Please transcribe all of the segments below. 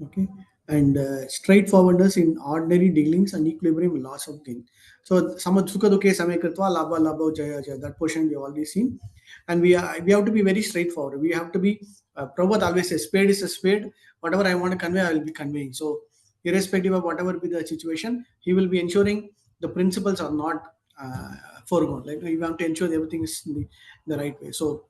Okay, and straightforwardness in ordinary dealings and equilibrium in loss of gain. So sukha dukhe samay kritva labha labha jaya jaya, that portion we have already seen. And we have to be very straightforward. We have to be Prabhupada always says spade is a spade. Whatever I want to convey, I will be conveying. So irrespective of whatever be the situation, he will be ensuring the principles are not foregone. Like you have to ensure that everything is in the right way. So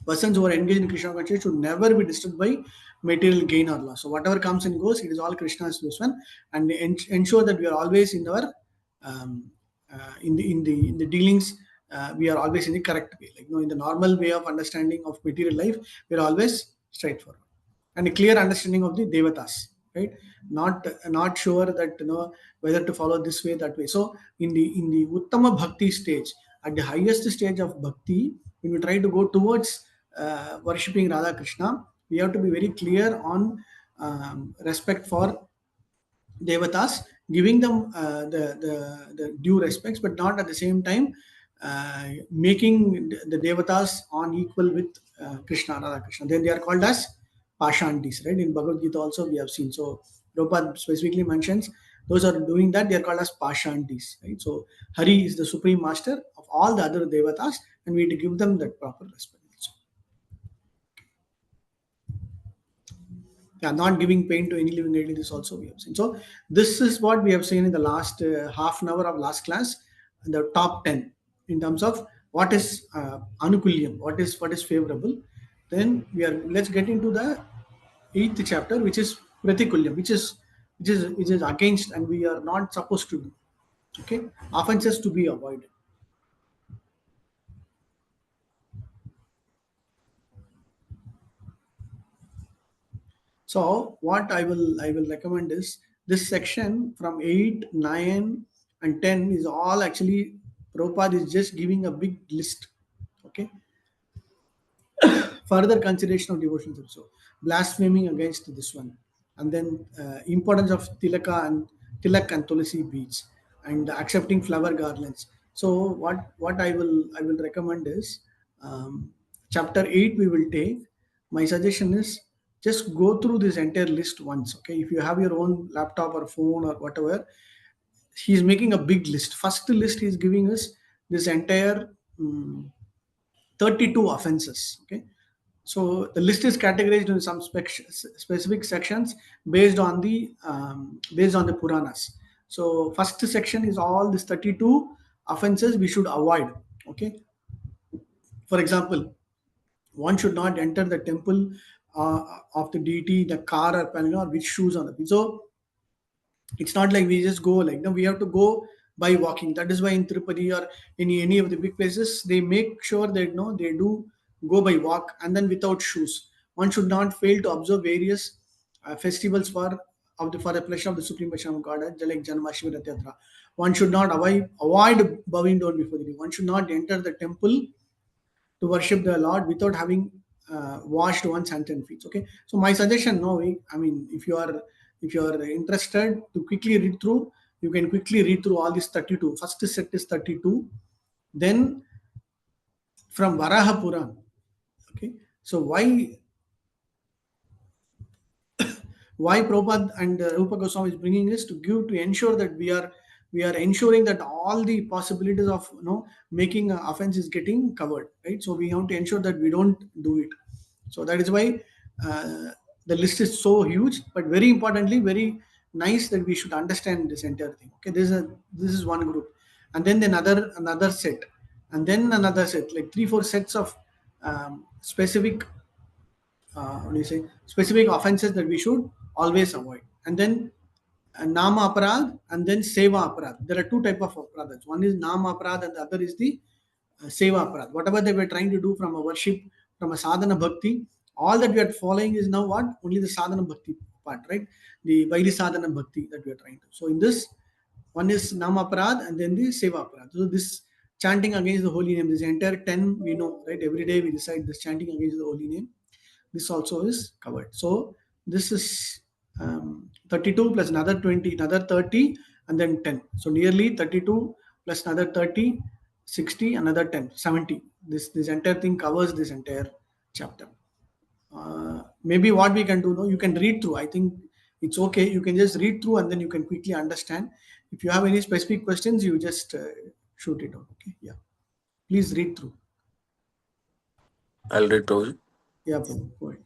persons who are engaged in Krishna consciousness should never be disturbed by material gain or loss. So whatever comes and goes, it is all Krishna's this one, and ensure that we are always in our um, in the dealings. We are always in the correct way. Like in the normal way of understanding of material life, we are always straightforward and a clear understanding of the devatas. Right, not sure that whether to follow this way that way. So in the uttama bhakti stage, at the highest stage of bhakti, when we try to go towards worshipping Radha Krishna, we have to be very clear on respect for devatas, giving them the due respects, but not at the same time making the devatas on equal with Krishna, Radha Krishna. Then they are called as Pashantis, right? In Bhagavad Gita also we have seen. So Prabhupada specifically mentions those are doing that, they are called as Pashantis, right? So Hari is the supreme master of all the other devatas, and we need to give them that proper respect. Also. Yeah, not giving pain to any living entity, this also we have seen. So this is what we have seen in the last half an hour of last class, the top 10 in terms of what is anukulyam, what is favorable. Then let's get into the 8th chapter, which is pratikulyam, which is against, and we are not supposed to do. Okay, offenses to be avoided. So what I will recommend is this section from 8, 9, and 10 is all actually Prabhupada is just giving a big list. Okay. Further consideration of devotions also. Blaspheming against this one. And then importance of tilak and tulsi beads, and accepting flower garlands. So what I will recommend is chapter 8 we will take. My suggestion is just go through this entire list once. Okay, if you have your own laptop or phone or whatever, he's making a big list. First list he's giving us this entire 32 offenses. Okay, so the list is categorized in some specific sections based on the Puranas. So first section is all these 32 offenses we should avoid. Okay, for example, one should not enter the temple of the deity, the car or panel, or with shoes on the feet. So it's not like we just go like, no, we have to go by walking. That is why in Tirupati or any of the big places, they make sure that they do go by walk and then without shoes. One should not fail to observe various festivals for the pleasure of the Supreme Personality of God, like Janmashtami, Rath Yatra. One should not avoid bowing down before the deity. One should not enter the temple to worship the Lord without having washed one's hands and feet. Okay, so my suggestion, no, I mean, if you are interested to quickly read through, you can quickly read through all these 32. First set is 32. Then from Varaha Puran. Okay, so why Prabhupada and Rupa Goswami is bringing this to ensure that we are ensuring that all the possibilities of making offense is getting covered, right? So we have to ensure that we don't do it. So that is why uh, the list is so huge, but very importantly, very nice that we should understand this entire thing. Okay, this is one group, and then another set, and then another set, like 3-4 sets of specific what do you say, specific offenses that we should always avoid. And then nama aparad and then seva aparad. There are two type of aparads. One is nama aparad and the other is the seva aparad. Whatever they were trying to do from a worship, from a sadhana bhakti, all that we are following is now what? Only the sadhana bhakti part, right? The Vairi sadhana bhakti that we are trying to. So in this, one is nama aparad and then the seva aparad. So this chanting against the holy name, this entire 10 we know, right? Every day we recite this chanting against the holy name. This also is covered. So this is 32 plus another 20, another 30, and then 10. So nearly 32 plus another 30, 60, another 10, 70. This entire thing covers this entire chapter. maybe what we can do, no, you can read through. I think it's okay. You can just read through and then you can quickly understand. If you have any specific questions, you just shoot it out. Okay, yeah. Please read through. I'll read through. Yeah, Prabhu, go ahead.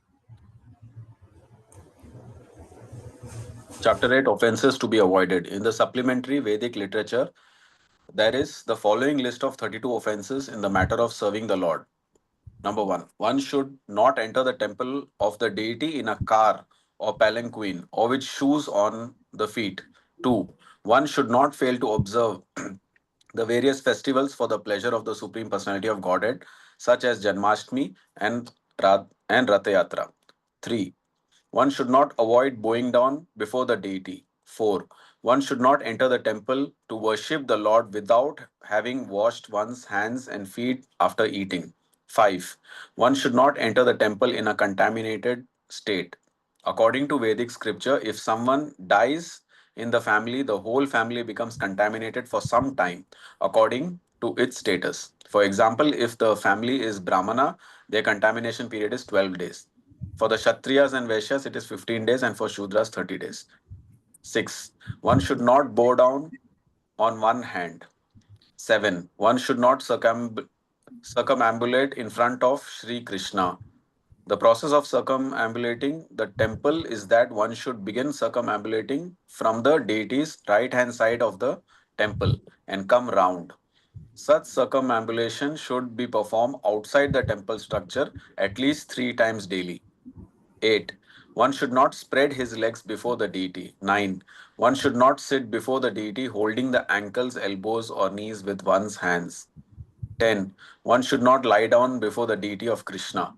Chapter 8, Offenses to be avoided. In the supplementary Vedic literature, there is the following list of 32 offenses in the matter of serving the Lord. Number one should not enter the temple of the deity in a car or palanquin or with shoes on the feet. Two, one should not fail to observe the various festivals for the pleasure of the Supreme Personality of Godhead, such as Janmashtami and Ratha Yatra. 3. One should not avoid bowing down before the deity. 4. One should not enter the temple to worship the Lord without having washed one's hands and feet after eating. 5. One should not enter the temple in a contaminated state. According to Vedic scripture, if someone dies in the family, the whole family becomes contaminated for some time according to its status. For example, if the family is Brahmana, their contamination period is 12 days. For the Kshatriyas and Vaishyas, it is 15 days, and for Shudras, 30 days. 6. One should not bow down on one hand. 7. One should not circumambulate in front of Sri Krishna. The process of circumambulating the temple is that one should begin circumambulating from the deity's right hand side of the temple and come round. Such circumambulation should be performed outside the temple structure at least 3 times daily. 8. One should not spread his legs before the deity. 9. One should not sit before the deity holding the ankles, elbows, or knees with one's hands. 10. One should not lie down before the deity of Krishna.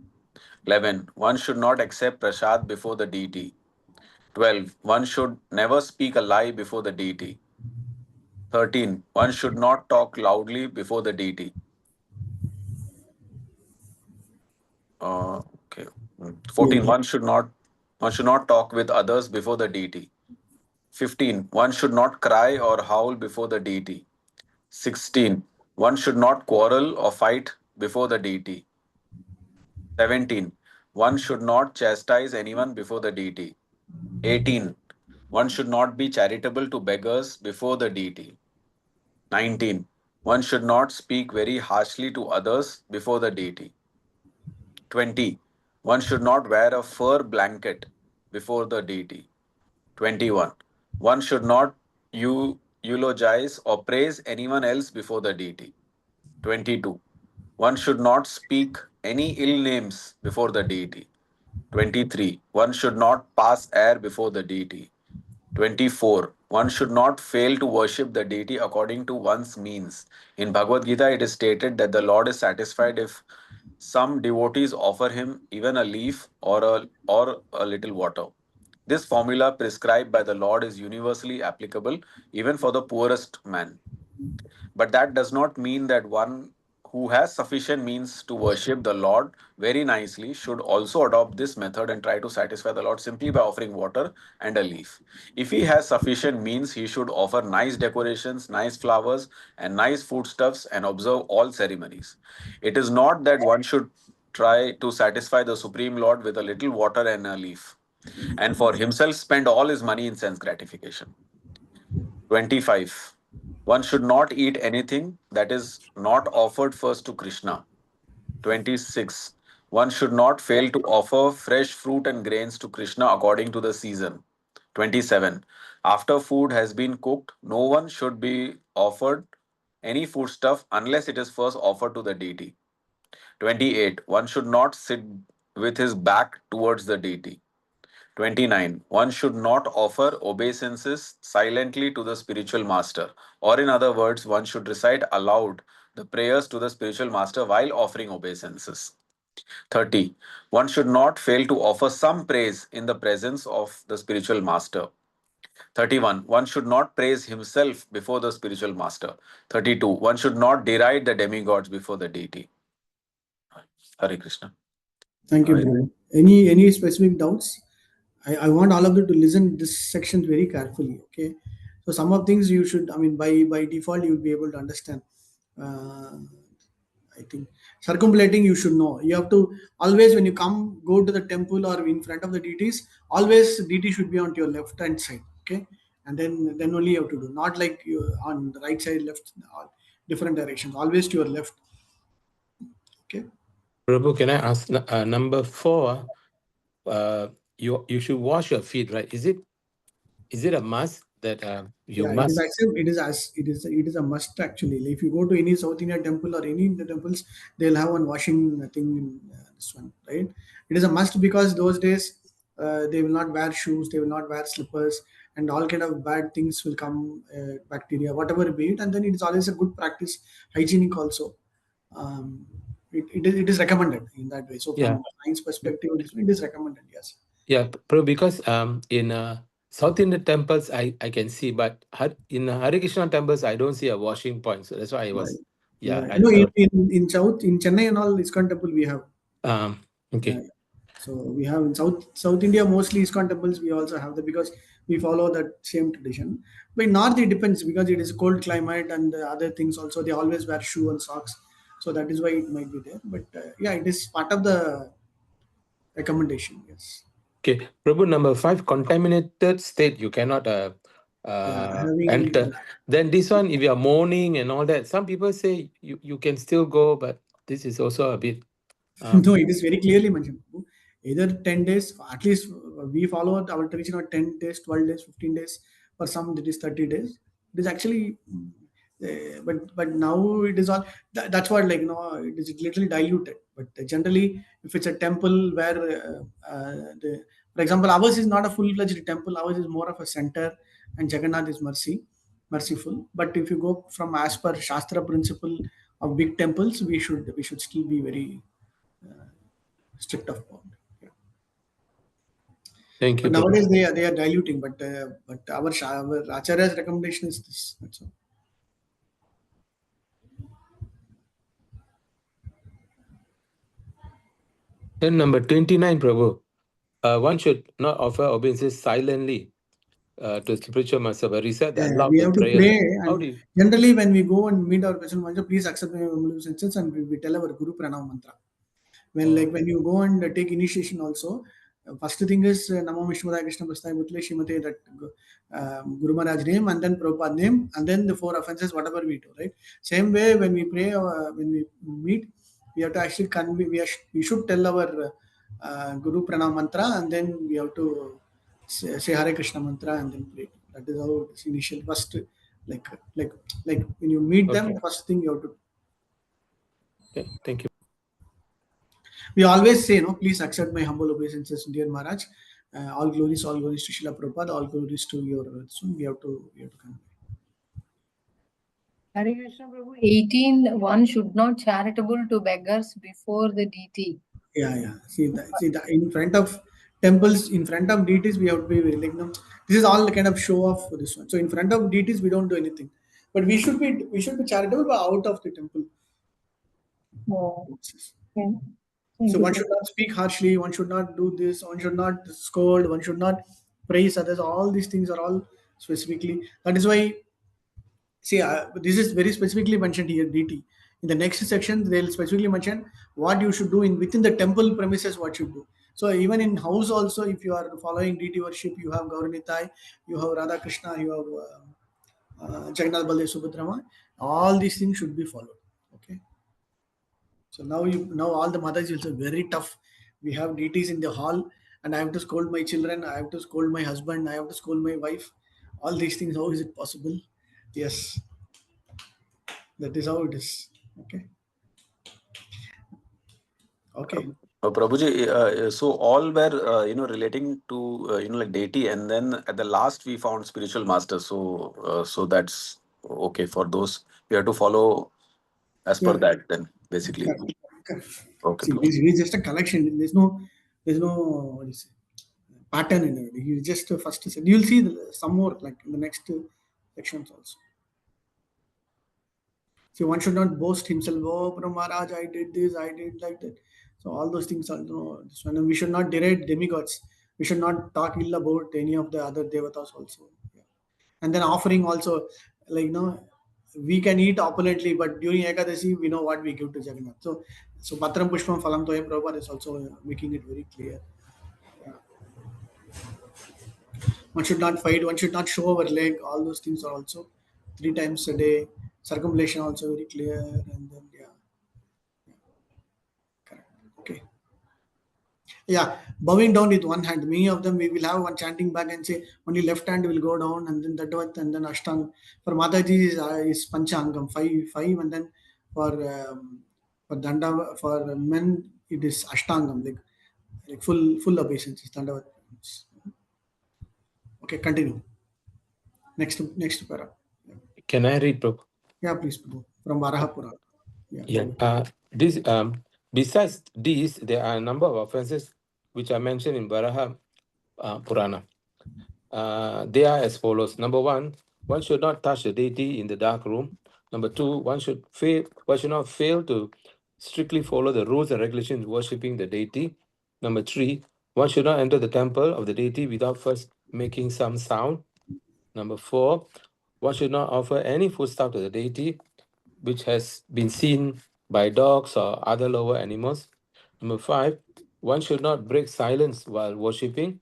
11. One should not accept prasad before the deity. 12. One should never speak a lie before the deity. 13. One should not talk loudly before the deity. Okay. Yeah. 14. One should not talk with others before the deity. 15. One should not cry or howl before the deity. 16. One should not quarrel or fight before the deity. 17. One should not chastise anyone before the deity. 18. One should not be charitable to beggars before the deity. 19. One should not speak very harshly to others before the deity. 20. One should not wear a fur blanket before the deity. 21. One should not eulogize or praise anyone else before the deity. 22. One should not speak any ill names before the deity. 23. One should not pass air before the deity. 24. One should not fail to worship the deity according to one's means. In Bhagavad Gita, it is stated that the Lord is satisfied if some devotees offer him even a leaf or a little water. This formula prescribed by the Lord is universally applicable even for the poorest man. But that does not mean that one who has sufficient means to worship the Lord very nicely should also adopt this method and try to satisfy the Lord simply by offering water and a leaf. If he has sufficient means, he should offer nice decorations, nice flowers, and nice foodstuffs and observe all ceremonies. It is not that one should try to satisfy the Supreme Lord with a little water and a leaf, and for himself spend all his money in sense gratification. 25. One should not eat anything that is not offered first to Krishna. 26. One should not fail to offer fresh fruit and grains to Krishna according to the season. 27. After food has been cooked, no one should be offered any foodstuff unless it is first offered to the deity. 28. One should not sit with his back towards the deity. 29. One should not offer obeisances silently to the spiritual master, or in other words, one should recite aloud the prayers to the spiritual master while offering obeisances. 30. One should not fail to offer some praise in the presence of the spiritual master. 31. One should not praise himself before the spiritual master. 32. One should not deride the demigods before the deity. Hare Krishna. Thank you, Hare- brother. Any specific doubts? I want all of you to listen this section very carefully. Okay, so some of things you should, I mean, by default you'll be able to understand. Uh, I think circumambulating you should know. You have to always when you go to the temple or in front of the deities, always deity should be on your left hand side. Okay, and then only you have to do. Not like you on the right side, left, different directions. Always to your left. Okay. Prabhu, can I ask number 4? You should wash your feet, right? Is it a must that you Yeah, it is must? actually it is a must actually. Like, if you go to any South Indian temple or any Indian temples, they'll have one washing thing in this one, right? It is a must because those days they will not wear shoes, they will not wear slippers, and all kind of bad things will come, bacteria, whatever be it, and then it is always a good practice, hygienic also. Um, it is recommended in that way. So Yeah. from science perspective, it is recommended. Yes. Yeah, because in South Indian temples I can see, but in Hare Krishna temples I don't see a washing point. So that's why I was, Right. yeah. Yeah. I No, thought, in South, in Chennai and all, ISKCON temple we have. Yeah. okay. So we have in South India mostly ISKCON temples. We also have that because we follow that same tradition. But in North it depends because it is cold climate and other things also. They always wear shoe and socks, so that is why it might be there. But yeah, it is part of the recommendation. Yes. Okay, Prabhu, number 5, contaminated state you cannot Yeah. Having enter. Then this one, if you are mourning and all that, some people say you can still go, but this is also a bit. No, it is very clearly mentioned. Either 10 days, at least we follow our tradition of 10 days, 12 days, 15 days. For some, it is 30 days. It is actually, but now it is all, that's what, like, it is little diluted. But generally, if it's a temple where, for example, ours is not a full fledged temple, ours is more of a center, and Jagannath is merciful. But if you go from as per Shastra principle of big temples, we should still be very strict of bound. Yeah. Thank you, But Prabhu. nowadays they are diluting. But our Acharya's recommendation is this. That's all. Then number 29, Prabhu. One should not offer obeisances silently to spiritual master, but recite the We aloud have to prayers. pray, How and do you? generally when we go and meet our person manager, please accept my humble senses, and we tell our Guru Pranam mantra. When you go and take initiation also, first thing is Namo Vishwadaya Krishna Prasthaya Bhutle Shimate, that Guru Maharaj name, and then Prabhupada name, and then the 4 offenses, whatever we do, right? Same way when we pray, when we meet, we have to actually convey, we should tell our Guru Pranam mantra, and then we have to say Hare Krishna mantra and then pray. That is how it's initial first, like like like when you meet them, Okay. first thing you have to. Okay, thank you. We always say, no, please accept my humble obeisances, dear Maharaj. All glories to Srila Prabhupada, all glories to your son. We have to convey. Hare Krishna Prabhu, 18, one should not charitable to beggars before the deity. Yeah. See that in front of temples, in front of deities, we have to be very, like, no, this is all kind of show off for this one. So in front of deities, we don't do anything, but we should be charitable, but out of the temple. Oh, Premises. okay. So one should not speak harshly, one should not do this, one should not scold, one should not praise others. All these things are all specifically. That is why, see, this is very specifically mentioned here, DT. In the next section, they'll specifically mention what you should do in within the temple premises, what you do. So even in house also, if you are following DT worship, you have Gauranitai, you have Radha Krishna, you have Jagannath Baldev Subhadrama. All these things should be followed. Okay. So now all the mothers will say very tough. We have DTs in the hall, and I have to scold my children. I have to scold my husband. I have to scold my wife. All these things. How is it possible? Yes, that is how it is. Okay. Okay. Prabhuji, so all were relating to like deity, and then at the last we found spiritual master. So that's okay for those. We have to follow as per Yeah. that then, basically. Correct. Correct. Okay, See, Prabhuji. it is just a collection. There's no what do you say, pattern in it. You just first said. You'll see some more like in the next sections also. So one should not boast himself. Oh, Prabhu Maharaj, I did this, I did like that. So all those things are, this one. And we should not deride demigods. We should not talk ill about any of the other devatas also. Yeah. And then offering also, like, we can eat opulently, but during Ekadashi, we know what we give to Jagannath. So Patram Pushpam Phalam Toyam Prabhupada is also making it very clear. One should not fight, one should not show our leg. All those things are also 3 times a day. Circumambulation also very clear. And then, correct. Okay. Yeah, bowing down with one hand. Many of them we will have one chanting back and say only left hand will go down, and then Dadvat, and then Ashtang. For Mataji is Panchangam, five, and then for Danda, for men it is Ashtangam, like full obeisance. Dandavat. Okay, continue. Next para. Can I read, Prabhu? Yeah, please, Prabhu. From Varaha Purana. Yeah. This besides these, there are a number of offenses which are mentioned in Varaha Purana. They are as follows. Number 1, one should not touch the deity in the dark room. Number 2, one should not fail to strictly follow the rules and regulations worshipping the deity. Number 3, one should not enter the temple of the deity without first making some sound. Number 4, one should not offer any foodstuff to the deity which has been seen by dogs or other lower animals. Number 5, one should not break silence while worshipping.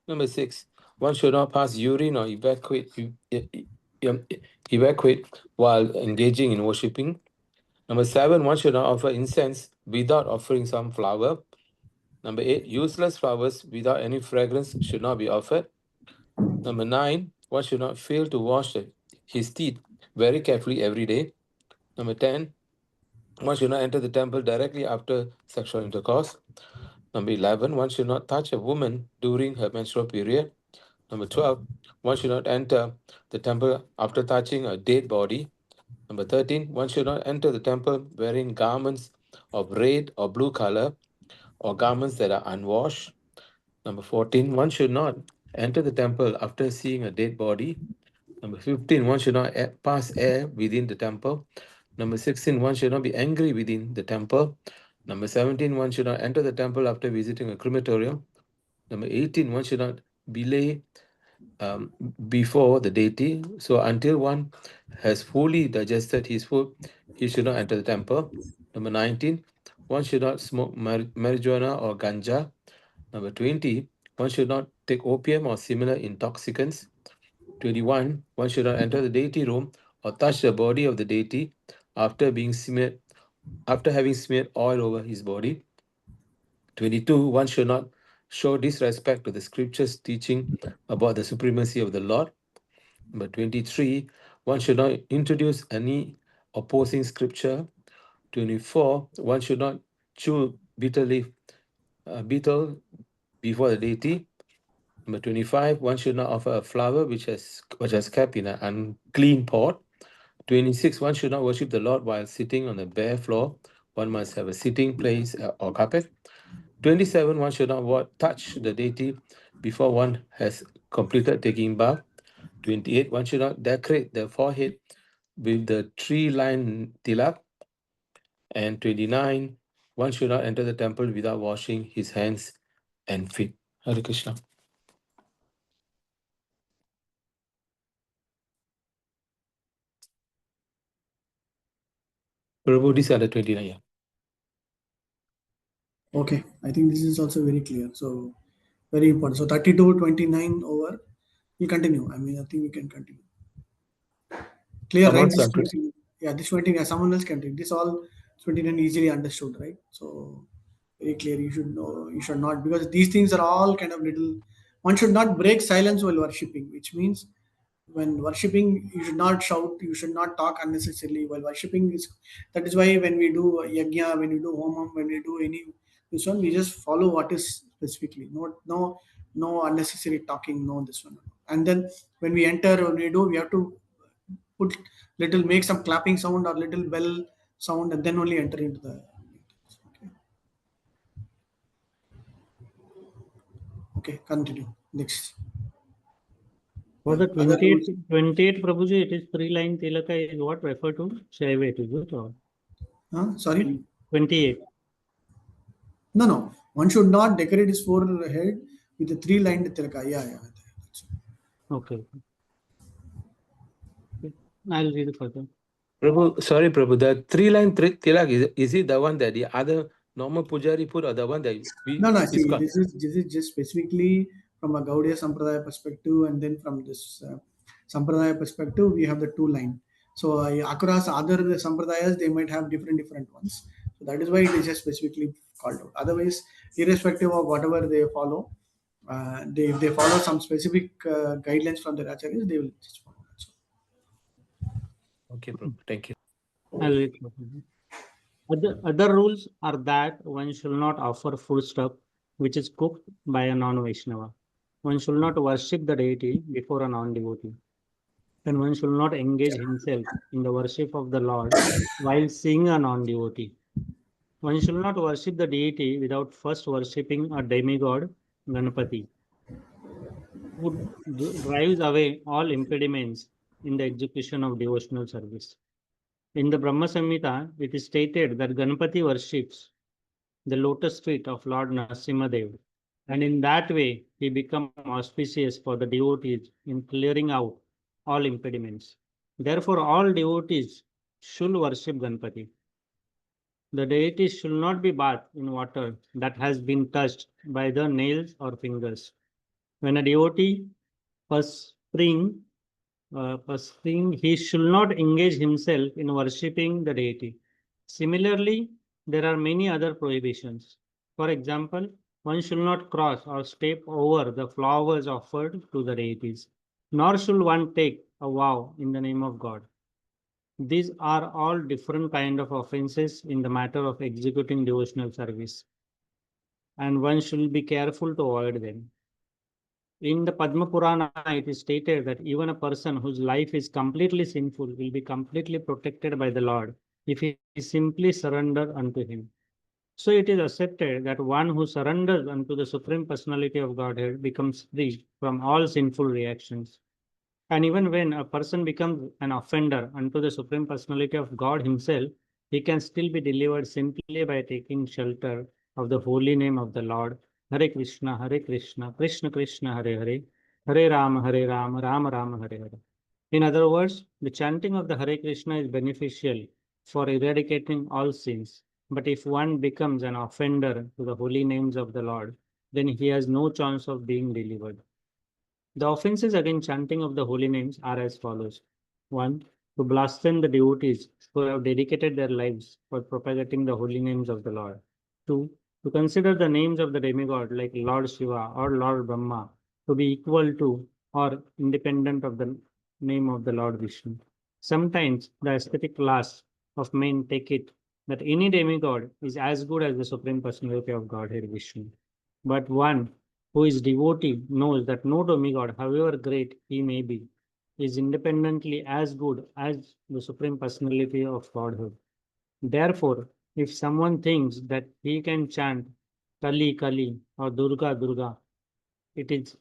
Number 6, one should not pass urine or evacuate while engaging in worshipping. Number 7, one should not offer incense without offering some flower. Number 8, useless flowers without any fragrance should not be offered. Number 9, one should not fail to wash his teeth very carefully every day. Number 10, one should not enter the temple directly after sexual intercourse. Number 11, one should not touch a woman during her menstrual period. Number 12, one should not enter the temple after touching a dead body. Number 13, one should not enter the temple wearing garments of red or blue color or garments that are unwashed. Number 14, one should not enter the temple after seeing a dead body. Number 15, one should not pass air within the temple. Number 16, one should not be angry within the temple. Number 17, one should not enter the temple after visiting a crematorium. Number 18, one should not belay before the deity. So until one has fully digested his food, he should not enter the temple. Number 19, one should not smoke marijuana or ganja. Number 20, one should not take opium or similar intoxicants. 21, one should not enter the deity room or touch the body of the deity after having smeared oil over his body. 22, one should not show disrespect to the scriptures teaching about the supremacy of the Lord. Number 23, one should not introduce any opposing scripture. 24, one should not chew betel before the deity. Number 25, one should not offer a flower which has kept in an unclean pot. 26, one should not worship the Lord while sitting on a bare floor. One must have a sitting place or carpet. 27, one should not touch the deity before one has completed taking bath. 28, one should not decorate the forehead with the tree-lined tilak. And 29, one should not enter the temple without washing his hands and feet. Hare Krishna. Prabhu, these are the 29. Yeah. Okay, I think this is also very clear. So very important. So 32, 29 over. We continue. I mean, I think we can continue. Clear, right? This 20, yeah, this 20, someone else can take this. All 29 easily understood, right? So very clear. You should know. You should not, because these things are all kind of little. One should not break silence while worshipping, which means when worshipping you should not shout, you should not talk unnecessarily while worshipping. Is that is why when we do yajna, when we do homam, when we do any this one, we just follow what is specifically, no unnecessary talking, no this one. And then when we enter, when we do, we have to put make some clapping sound or little bell sound, and then only enter into the. Okay, continue next. For the 28th Prabhuji, it is 3-line tilaka is what referred to? Shaiva, is it? Or? Sorry? 28. No. One should not decorate his forehead with a 3-lined tilaka. Yeah. Okay. I'll read it further. Prabhu, sorry, Prabhu, the three-line tilak, is it the one that the other normal pujari put, or the one that we No, no. is See, called? this is just specifically from a Gaudiya Sampradaya perspective, and then from this Sampradaya perspective, we have the two line. So across other Sampradayas, they might have different ones. So that is why it is just specifically called out. Otherwise, irrespective of whatever they follow, if they follow some specific guidelines from their acharyas, they will just follow. That's all. Okay, Prabhu, thank you. I'll read Prabhuji. Other rules are that one should not offer foodstuff which is cooked by a non-Vaishnava. One should not worship the deity before a non-devotee. Then one should not engage himself in the worship of the Lord while seeing a non-devotee. One should not worship the deity without first worshipping a demigod, Ganapati, who drives away all impediments in the execution of devotional service. In the Brahma Samhita, it is stated that Ganapati worships the lotus feet of Lord Narasimhadev, and in that way he becomes auspicious for the devotees in clearing out all impediments. Therefore, all devotees should worship Ganapati. The deity should not be bathed in water that has been touched by the nails or fingers. When a devotee pursuing, he should not engage himself in worshipping the deity. Similarly, there are many other prohibitions. For example, one should not cross or step over the flowers offered to the deities, nor should one take a vow in the name of God. These are all different kind of offenses in the matter of executing devotional service, and one should be careful to avoid them. In the Padma Purana, it is stated that even a person whose life is completely sinful will be completely protected by the Lord if he simply surrender unto him. So it is accepted that one who surrenders unto the Supreme Personality of Godhead becomes free from all sinful reactions. And even when a person becomes an offender unto the Supreme Personality of God Himself, he can still be delivered simply by taking shelter of the holy name of the Lord. Hare Krishna, Krishna Krishna, Hare Hare, Hare Rama, Rama Rama, Hare Hare. In other words, the chanting of the Hare Krishna is beneficial for eradicating all sins. But if one becomes an offender to the holy names of the Lord, then he has no chance of being delivered. The offenses against chanting of the holy names are as follows. 1. To blaspheme the devotees who have dedicated their lives for propagating the holy names of the Lord. 2. To consider the names of the demigod like Lord Shiva or Lord Brahma to be equal to or independent of the name of the Lord Vishnu. Sometimes the aesthetic class of men take it that any demigod is as good as the Supreme Personality of Godhead Vishnu. But one who is devotee knows that no demigod, however great he may be, is independently as good as the Supreme Personality of Godhead. Therefore, if someone thinks that he can chant Kali Kali or Durga Durga, it is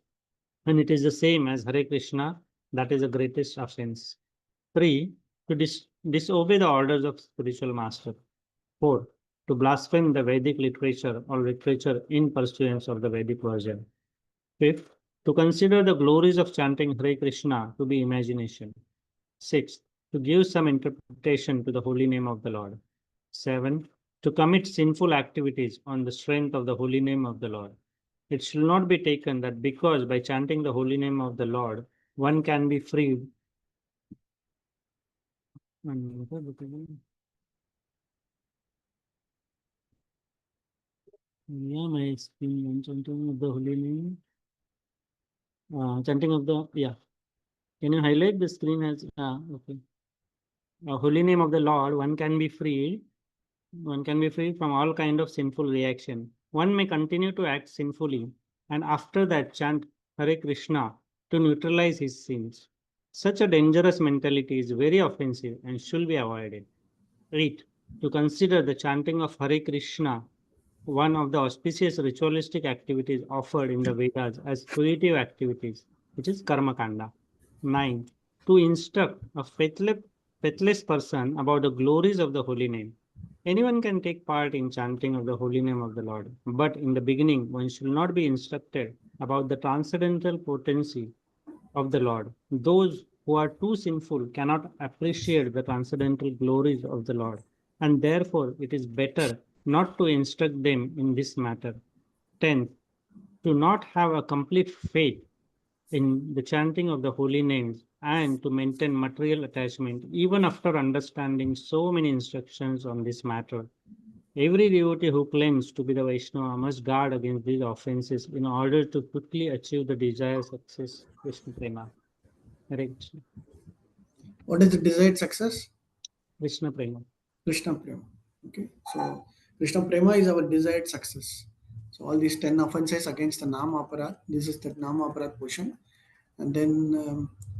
the same as Hare Krishna, that is the greatest offense. 3. To disobey the orders of spiritual master. 4. To blaspheme the Vedic literature or literature in pursuance of the Vedic version. 5th, to consider the glories of chanting Hare Krishna to be imagination. 6th, to give some interpretation to the holy name of the Lord. 7th, to commit sinful activities on the strength of the holy name of the Lord. It should not be taken that because by chanting the holy name of the Lord, one can be free. Yeah, my screen chanting of the holy name. Chanting of the, yeah. Can you highlight the screen as, okay. Holy name of the Lord, one can be free. One can be free from all kind of sinful reaction. One may continue to act sinfully and after that chant Hare Krishna to neutralize his sins. Such a dangerous mentality is very offensive and should be avoided. 8. To consider the chanting of Hare Krishna one of the auspicious ritualistic activities offered in the Vedas as creative activities, which is Karma Kanda. 9. To instruct a faithless person about the glories of the holy name. Anyone can take part in chanting of the holy name of the Lord, but in the beginning, one should not be instructed about the transcendental potency of the Lord. Those who are too sinful cannot appreciate the transcendental glories of the Lord, and therefore it is better not to instruct them in this matter. 10th, to not have a complete faith in the chanting of the holy names and to maintain material attachment even after understanding so many instructions on this matter. Every devotee who claims to be the Vaishnava must guard against these offenses in order to quickly achieve the desired success. Vishnu Prema. Hare Krishna. What is the desired success? Krishna Prema. Krishna Prema. Okay, so Krishna Prema is our desired success. So all these 10 offenses against the Nama Aparat, this is the Nama Aparat portion. And then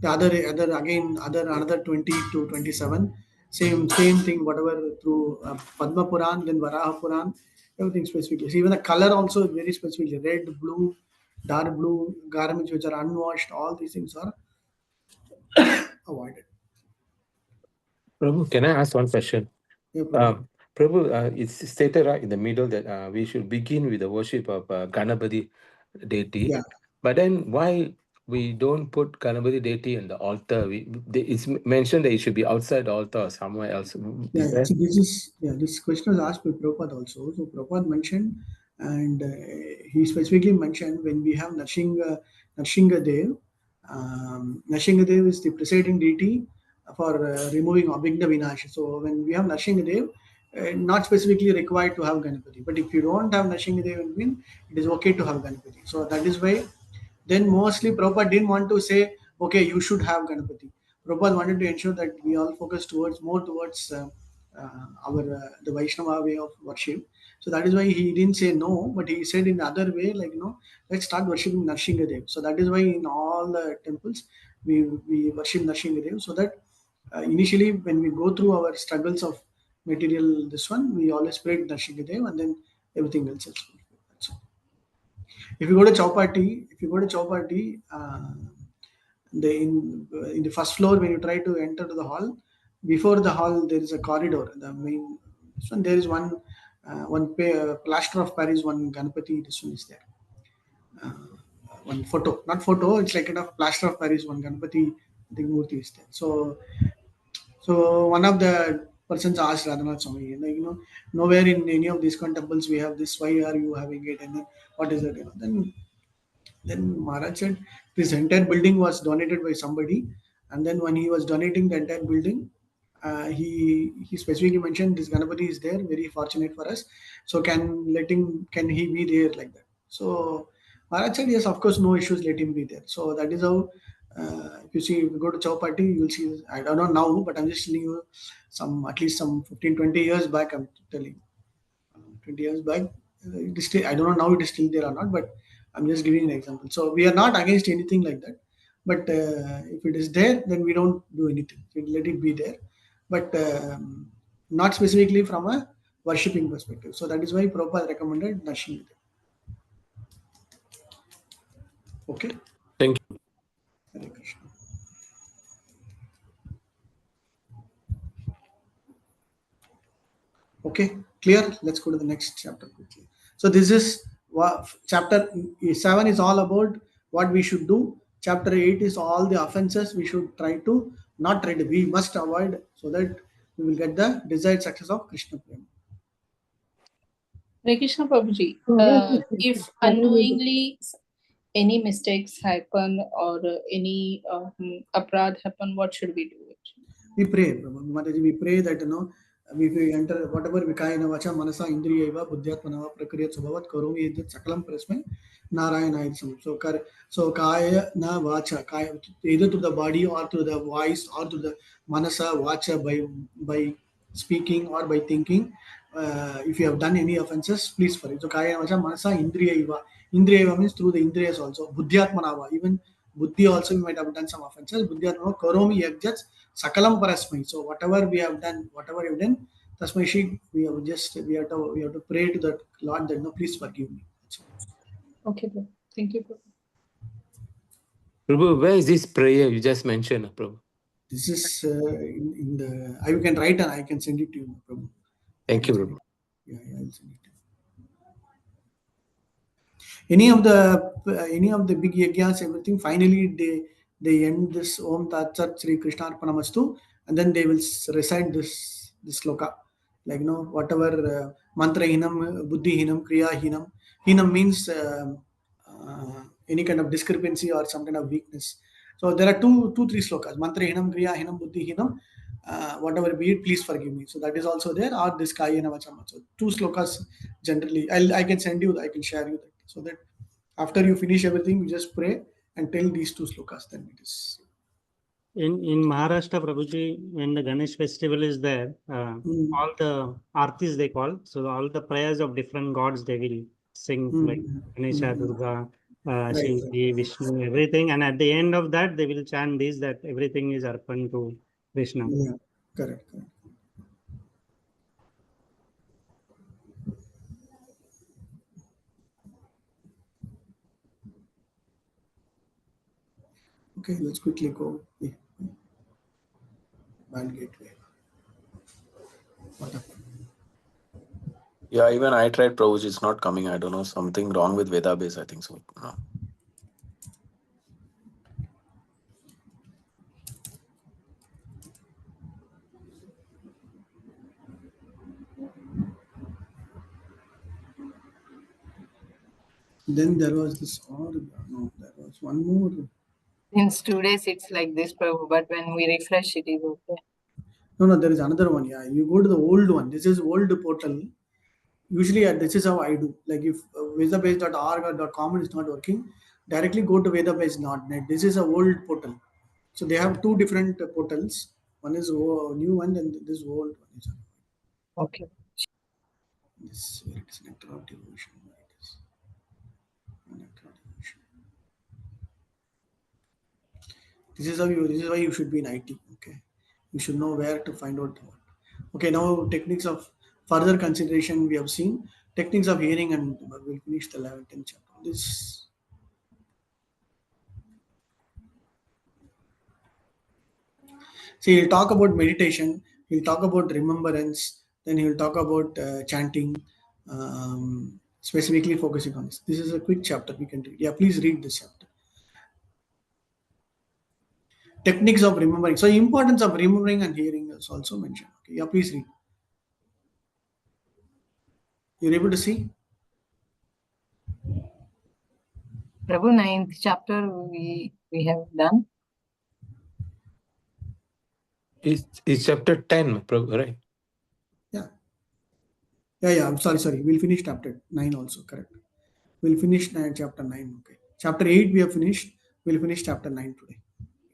the another 20 to 27, same thing, whatever through Padma Puran, then Varaha Puran, everything specifically. So even the color also very specifically, red, blue, dark blue, garments which are unwashed, all these things are avoided. Prabhu, can I ask one question? Yeah, Prabhu. Prabhu, it's stated right in the middle that we should begin with the worship of Ganapati deity. Yeah. But then why we don't put Ganapati deity on the altar? It's mentioned that it should be outside the altar or somewhere else. Yeah, Is there? so this question was asked by Prabhupada also. So Prabhupada mentioned, and he specifically mentioned when we have Narshinga Dev. Narshinga Dev is the presiding deity for removing Abhigna Vinash. So when we have Narshinga Dev, not specifically required to have Ganapati. But if you don't have Narshinga Dev in between, it is okay to have Ganapati. So that is why then mostly Prabhupada didn't want to say, okay, you should have Ganapati. Prabhupada wanted to ensure that we all focus more towards our the Vaishnava way of worship. So that is why he didn't say no, but he said in the other way, like, let's start worshipping Narshingadev. So that is why in all the temples we worship Narshingadev. So that initially when we go through our struggles of material, this one, we always pray Narshingadev, and then everything else is good. That's all. If you go to Chowpatty, in the first floor when you try to enter to the hall, before the hall there is a corridor. The main this one, there is plaster of Paris, one Ganapati. This one is there. One photo, not photo. It's like kind of plaster of Paris. One Ganapati, the Murti is there. So one of the persons asked Radhanath Swami, nowhere in any of these temples we have this. Why are you having it? And then what is it? Then Maharaj said this entire building was donated by somebody, and then when he was donating the entire building, he specifically mentioned this Ganapati is there, very fortunate for us. So can he be there like that? So Maharaj said yes, of course, no issues, let him be there. So that is how. If you go to Chowpatty, you will see. I don't know now, but I'm just telling you at least some 15, 20 years back. I'm telling 20 years back. It is still, I don't know now it is still there or not, but I'm just giving an example. So we are not against anything like that. But if it is there, then we don't do anything. We let it be there. But not specifically from a worshipping perspective. So that is why Prabhupada recommended Narshingadev. Okay. Thank you. Hare Krishna. Okay, clear? Let's go to the next chapter quickly. So this is chapter 7 is all about what we should do. Chapter 8 is all the offenses we should we must avoid, so that we will get the desired success of Krishna Prema. Hare Krishna Prabhuji, if unknowingly any mistakes happen or any aparadh happen, what should we do? We pray, Mataji, we pray that we enter whatever vikayana vacha manasa indriyaiva buddhyatmanava prakriyat subhavat karomi yajat sakalam prasme narayana idam. So kaya na vacha, kaya, either to the body or to the voice or to the manasa vacha, by speaking or by thinking. If you have done any offenses, please forgive. So kaya vacha manasa indriyaiva. Indriyaiva means through the indriyas also. Buddhyatmanava, even buddhi also we might have done some offenses. Buddhyatmanava karomi yajat sakalam parasmai. So whatever we have done, tasmai shi, we have to pray to that Lord that please forgive me. Okay, Prabhu. Thank you, Prabhu. Prabhu, where is this prayer you just mentioned, Prabhu? This is in the. I can write and I can send it to you, Prabhu. Thank you, Prabhu. Yeah, I'll send it to you. Any of the big yajnas, everything, finally they end this Om Tat Sat Sri Krishna Arpanamastu, and then they will recite this sloka. Like, whatever mantra hinam, buddhi hinam, kriya hinam. Hinam means any kind of discrepancy or some kind of weakness. So there are three slokas: mantra hinam, kriya hinam, buddhi hinam. Whatever be it, please forgive me. So that is also there. Or this kayena vacham. So 2 slokas generally. I can send you. I can share you that, so that after you finish everything, you just pray and tell these 2 slokas. Then it is. In Maharashtra, Prabhuji, when the Ganesh festival is there, all the artis they call, so all the prayers of different gods they will sing, like Ganesha, Durga, Shivji, Vishnu, everything. And at the end of that, they will chant this, that everything is arpan to Krishna. Yeah, correct. Okay, let's quickly go. Band gateway. What happened? Yeah, even I tried Prabhuji, it's not coming. I don't know, something wrong with Veda base, I think so. No. Then there was this, no, there was one more. Since 2 days it's like this, Prabhu, but when we refresh it is okay. No, there is another one. Yeah, you go to the old one. This is old portal. Usually, this is how I do. Like if vedabase.org or .com is not working, directly go to vedabase.net. This is a old portal. So they have 2 different portals. One is new one, and this old one is. Okay. This where it is nectar of devotion. Where it is. Nectar of devotion. This is why you should be in IT. Okay, you should know where to find out what. Okay, now techniques of further consideration we have seen. Techniques of hearing, and we'll finish the 11th chapter. This. See, he'll talk about meditation. He'll talk about remembrance. Then he'll talk about chanting, specifically focusing on this. This is a quick chapter we can read. Yeah, please read this chapter. Techniques of remembering. So, importance of remembering and hearing is also mentioned. Okay, yeah, please read. You're able to see? Prabhu, 9th chapter we have done. It's chapter 10, Prabhu, right? Yeah. I'm sorry. We'll finish chapter 9 also, correct. We'll finish chapter 9. Okay. Chapter 8 we have finished. We'll finish chapter 9 today.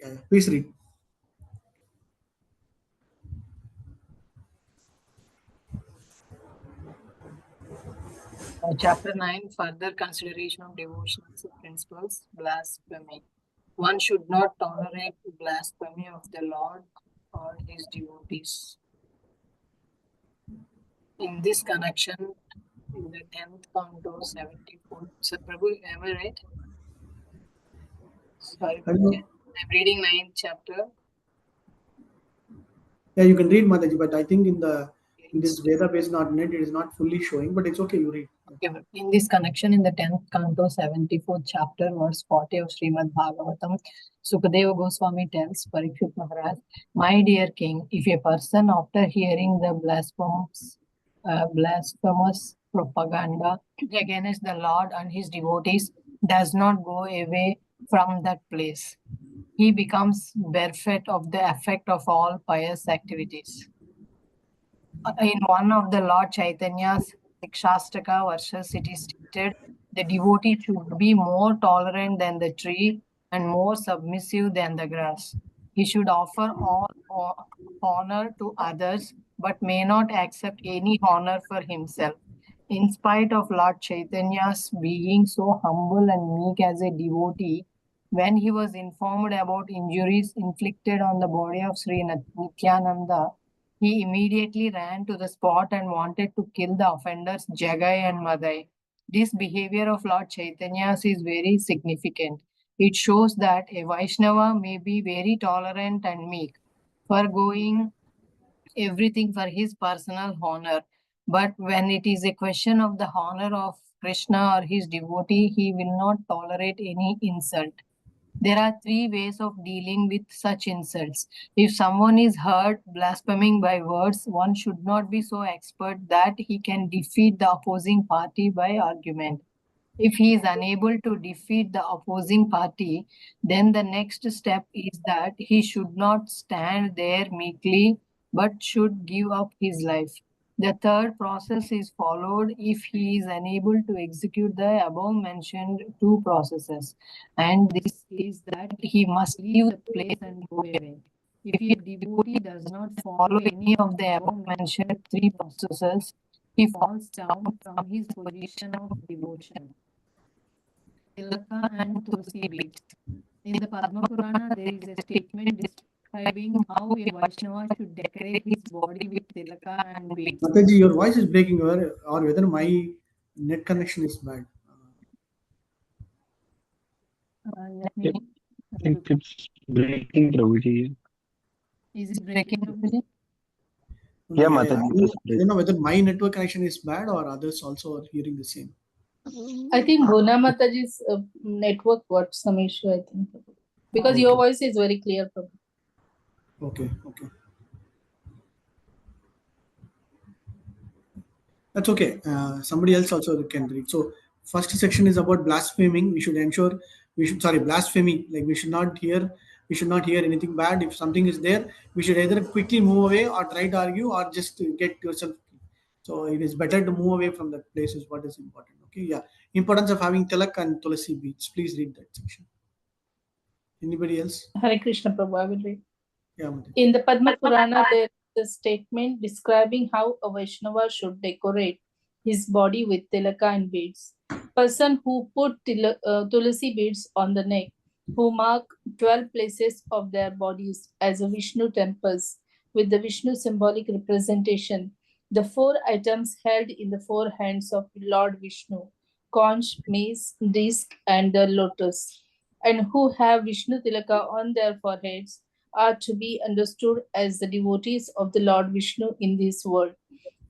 Yeah. Please read. Chapter 9, further consideration of devotional principles, blasphemy. One should not tolerate blasphemy of the Lord or his devotees. In this connection, in the 10th canto 74. So, Prabhu, am I right? Sorry, I'm reading 9th chapter. Yeah, you can read, Mataji, but I think in this vedabase.net it is not fully showing, but it's okay, you read. Okay, in this connection, in the 10th canto 74th chapter, verse 40 of Srimad Bhagavatam, Sukadeva Goswami tells Parikshit Maharaj, my dear king, if a person after hearing the blasphemous propaganda against the Lord and his devotees does not go away from that place, he becomes bereft of the effect of all pious activities. In one of the Lord Chaitanya's Shastaka verses, it is stated, the devotee should be more tolerant than the tree and more submissive than the grass. He should offer all honor to others, but may not accept any honor for himself. In spite of Lord Chaitanya's being so humble and meek as a devotee, when he was informed about injuries inflicted on the body of Sri Nityananda, he immediately ran to the spot and wanted to kill the offenders Jagai and Madai. This behavior of Lord Chaitanya's is very significant. It shows that a Vaishnava may be very tolerant and meek, foregoing everything for his personal honor. But when it is a question of the honor of Krishna or his devotee, he will not tolerate any insult. There are three ways of dealing with such insults. If someone is hurt, blaspheming by words, one should not be so expert that he can defeat the opposing party by argument. If he is unable to defeat the opposing party, then the next step is that he should not stand there meekly but should give up his life. The third process is followed if he is unable to execute the above mentioned two processes, and this is that he must leave the place and go away. If a devotee does not follow any of the above mentioned three processes, he falls down from his position of devotion. Tilaka and Tulsi beads. In the Padma Purana, there is a statement describing how a Vaishnava should decorate his body with tilaka and beads. Mataji, your voice is breaking, or whether my net connection is bad. Let me. I think it's breaking, Prabhuji. Is it breaking, Prabhuji? Yeah, I Mataji. don't know whether my network connection is bad or others also are hearing the same. I think Bhona Mataji's network got some issue, I think. Because your voice is very clear, Prabhu. Okay. That's okay. Somebody else also can read. So first section is about blaspheming. Blasphemy. Like we should not hear anything bad. If something is there, we should either quickly move away or try to argue or just get yourself. So it is better to move away from that place is what is important. Okay. Yeah. Importance of having tilak and tulasi beads. Please read that section. Anybody else? Hare Krishna, Prabhu, I will read. Yeah. Mataji. In the Padma Purana, there is a statement describing how a Vaishnava should decorate his body with tilaka and beads. Person who put tulasi beads on the neck, who mark 12 places of their bodies as a Vishnu temples with the Vishnu symbolic representation, the 4 items held in the 4 hands of Lord Vishnu, conch, mace, disc, and the lotus, and who have Vishnu tilaka on their foreheads, are to be understood as the devotees of the Lord Vishnu in this world.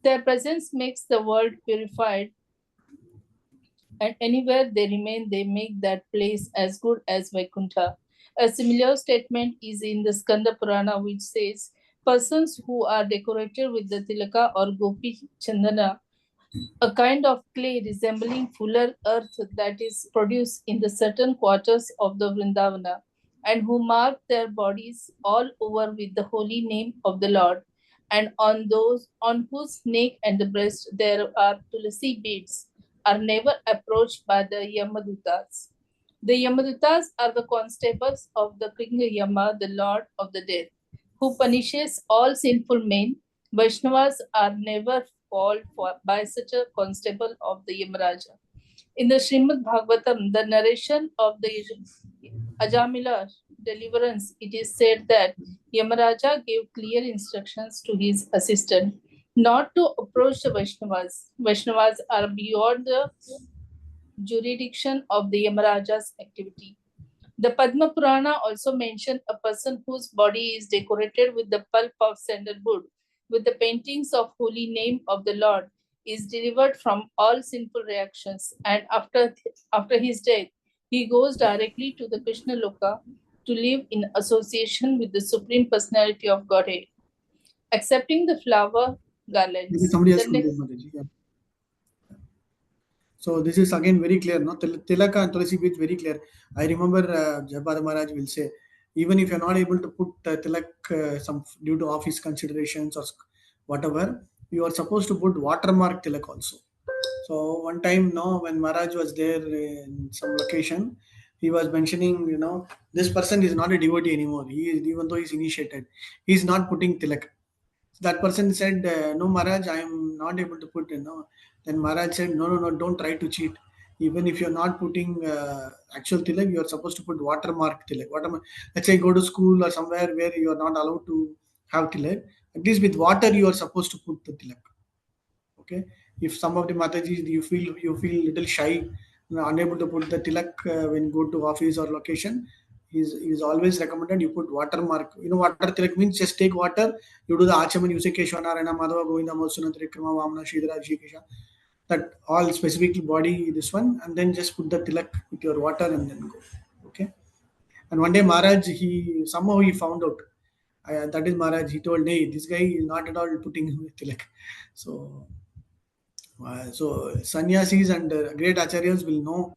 Their presence makes the world purified, and anywhere they remain, they make that place as good as Vaikuntha. A similar statement is in the Skanda Purana, which says, persons who are decorated with the tilaka or gopi chandana, a kind of clay resembling fuller earth that is produced in the certain quarters of the Vrindavana, and who mark their bodies all over with the holy name of the Lord, and on those on whose neck and the breast there are tulasi beads, are never approached by the Yamadutas. The Yamadutas are the constables of the King Yama, the Lord of the Dead, who punishes all sinful men. Vaishnavas are never called for by such a constable of the Yamaraja. In the Srimad Bhagavatam, the narration of the Ajamila deliverance, it is said that Yamaraja gave clear instructions to his assistant not to approach the Vaishnavas. Vaishnavas are beyond the jurisdiction of the Yamaraja's activity. The Padma Purana also mentioned a person whose body is decorated with the pulp of sandalwood, with the paintings of holy name of the Lord, is delivered from all sinful reactions, and after his death, he goes directly to the Krishna Loka to live in association with the Supreme Personality of Godhead. Accepting the flower garlands. Maybe somebody else The could next- read, Mataji. Yeah. So this is again very clear, no? Tilaka and tulasi beads very clear. I remember Jayapad Maharaj will say, even if you're not able to put tilak some due to office considerations or whatever, you are supposed to put watermark tilak also. So one time, no, when Maharaj was there in some location, he was mentioning, this person is not a devotee anymore. He is, even though he's initiated, he's not putting tilak. That person said, no, Maharaj, I am not able to put, Then Maharaj said, no, don't try to cheat. Even if you're not putting actual tilak, you're supposed to put watermark tilak. Let's say go to school or somewhere where you're not allowed to have tilak. At least with water, you are supposed to put the tilak. Okay. If some of the Matajis, you feel little shy, unable to put the tilak when you go to office or location, is always recommended you put watermark. Water tilak means just take water, you do the Achaman, you say Keshava Narayana Madhava Govinda Masuna Trikrama Vamana Shridhara Jikesha, that all specific body this one, and then just put the tilak with your water and then go. Okay. And one day Maharaj, he somehow he found out. That is Maharaj. He told, "Hey, this guy is not at all putting tilak." So, so sannyasis and great acharyas will know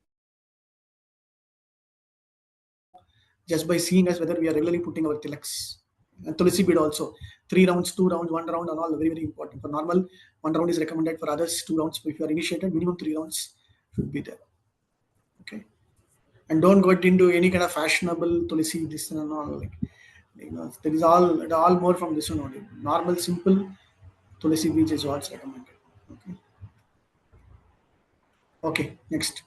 just by seeing us whether we are regularly putting our tilaks. And tulsi bead also, 3 rounds, 2 rounds, 1 round, and all very very important. For normal, 1 round is recommended. For others, 2 rounds. If you are initiated, minimum 3 rounds should be there. Okay, and don't get into any kind of fashionable tulsi this and all. Like, there is all more from this one only. Normal, simple tulsi beads is what's recommended. Okay. Okay. Next.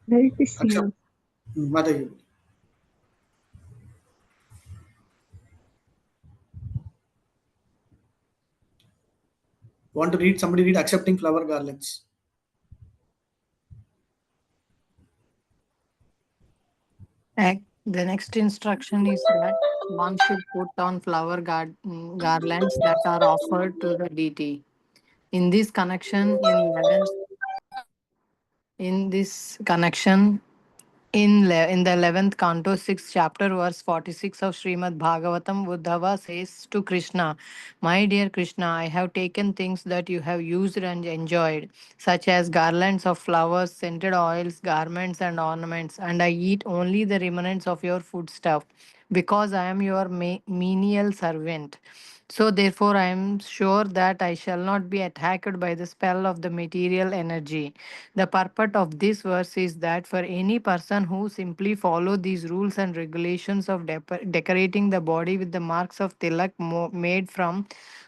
Hare Accept. Krishna. Mataji. Want to read? Somebody read accepting flower garlands. The next instruction is that one should put on garlands that are offered to the deity. In this connection, in this connection, in the 11th canto, 6th chapter, verse 46 of Srimad Bhagavatam, Uddhava says to Krishna, "My dear Krishna, I have taken things that you have used and enjoyed, such as garlands of flowers, scented oils, garments, and ornaments, and I eat only the remnants of your foodstuff, because I am your menial servant. So, therefore, I am sure that I shall not be attacked by the spell of the material energy." The purport of this verse is that for any person who simply follow these rules and regulations of decorating the body with the marks of tilak made from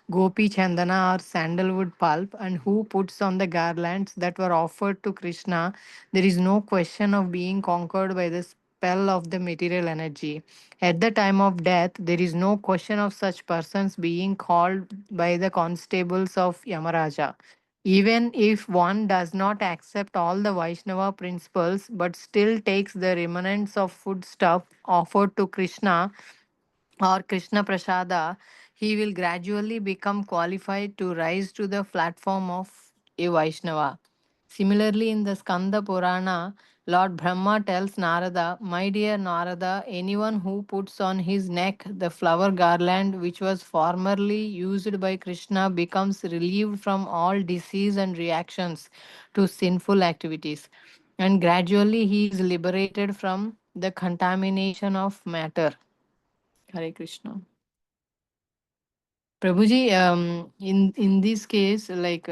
gopi chandana or sandalwood pulp, and who puts on the garlands that were offered to Krishna, there is no question of being conquered by the spell of the material energy. At the time of death, there is no question of such persons being called by the constables of Yamaraja. Even if one does not accept all the Vaishnava principles but still takes the remnants of foodstuff offered to Krishna or Krishna Prasada, he will gradually become qualified to rise to the platform of a Vaishnava. Similarly, in the Skanda Purana, Lord Brahma tells Narada, "My dear Narada, anyone who puts on his neck the flower garland which was formerly used by Krishna becomes relieved from all disease and reactions to sinful activities, and gradually he is liberated from the contamination of matter." Hare Krishna. Prabhuji, in this case, like,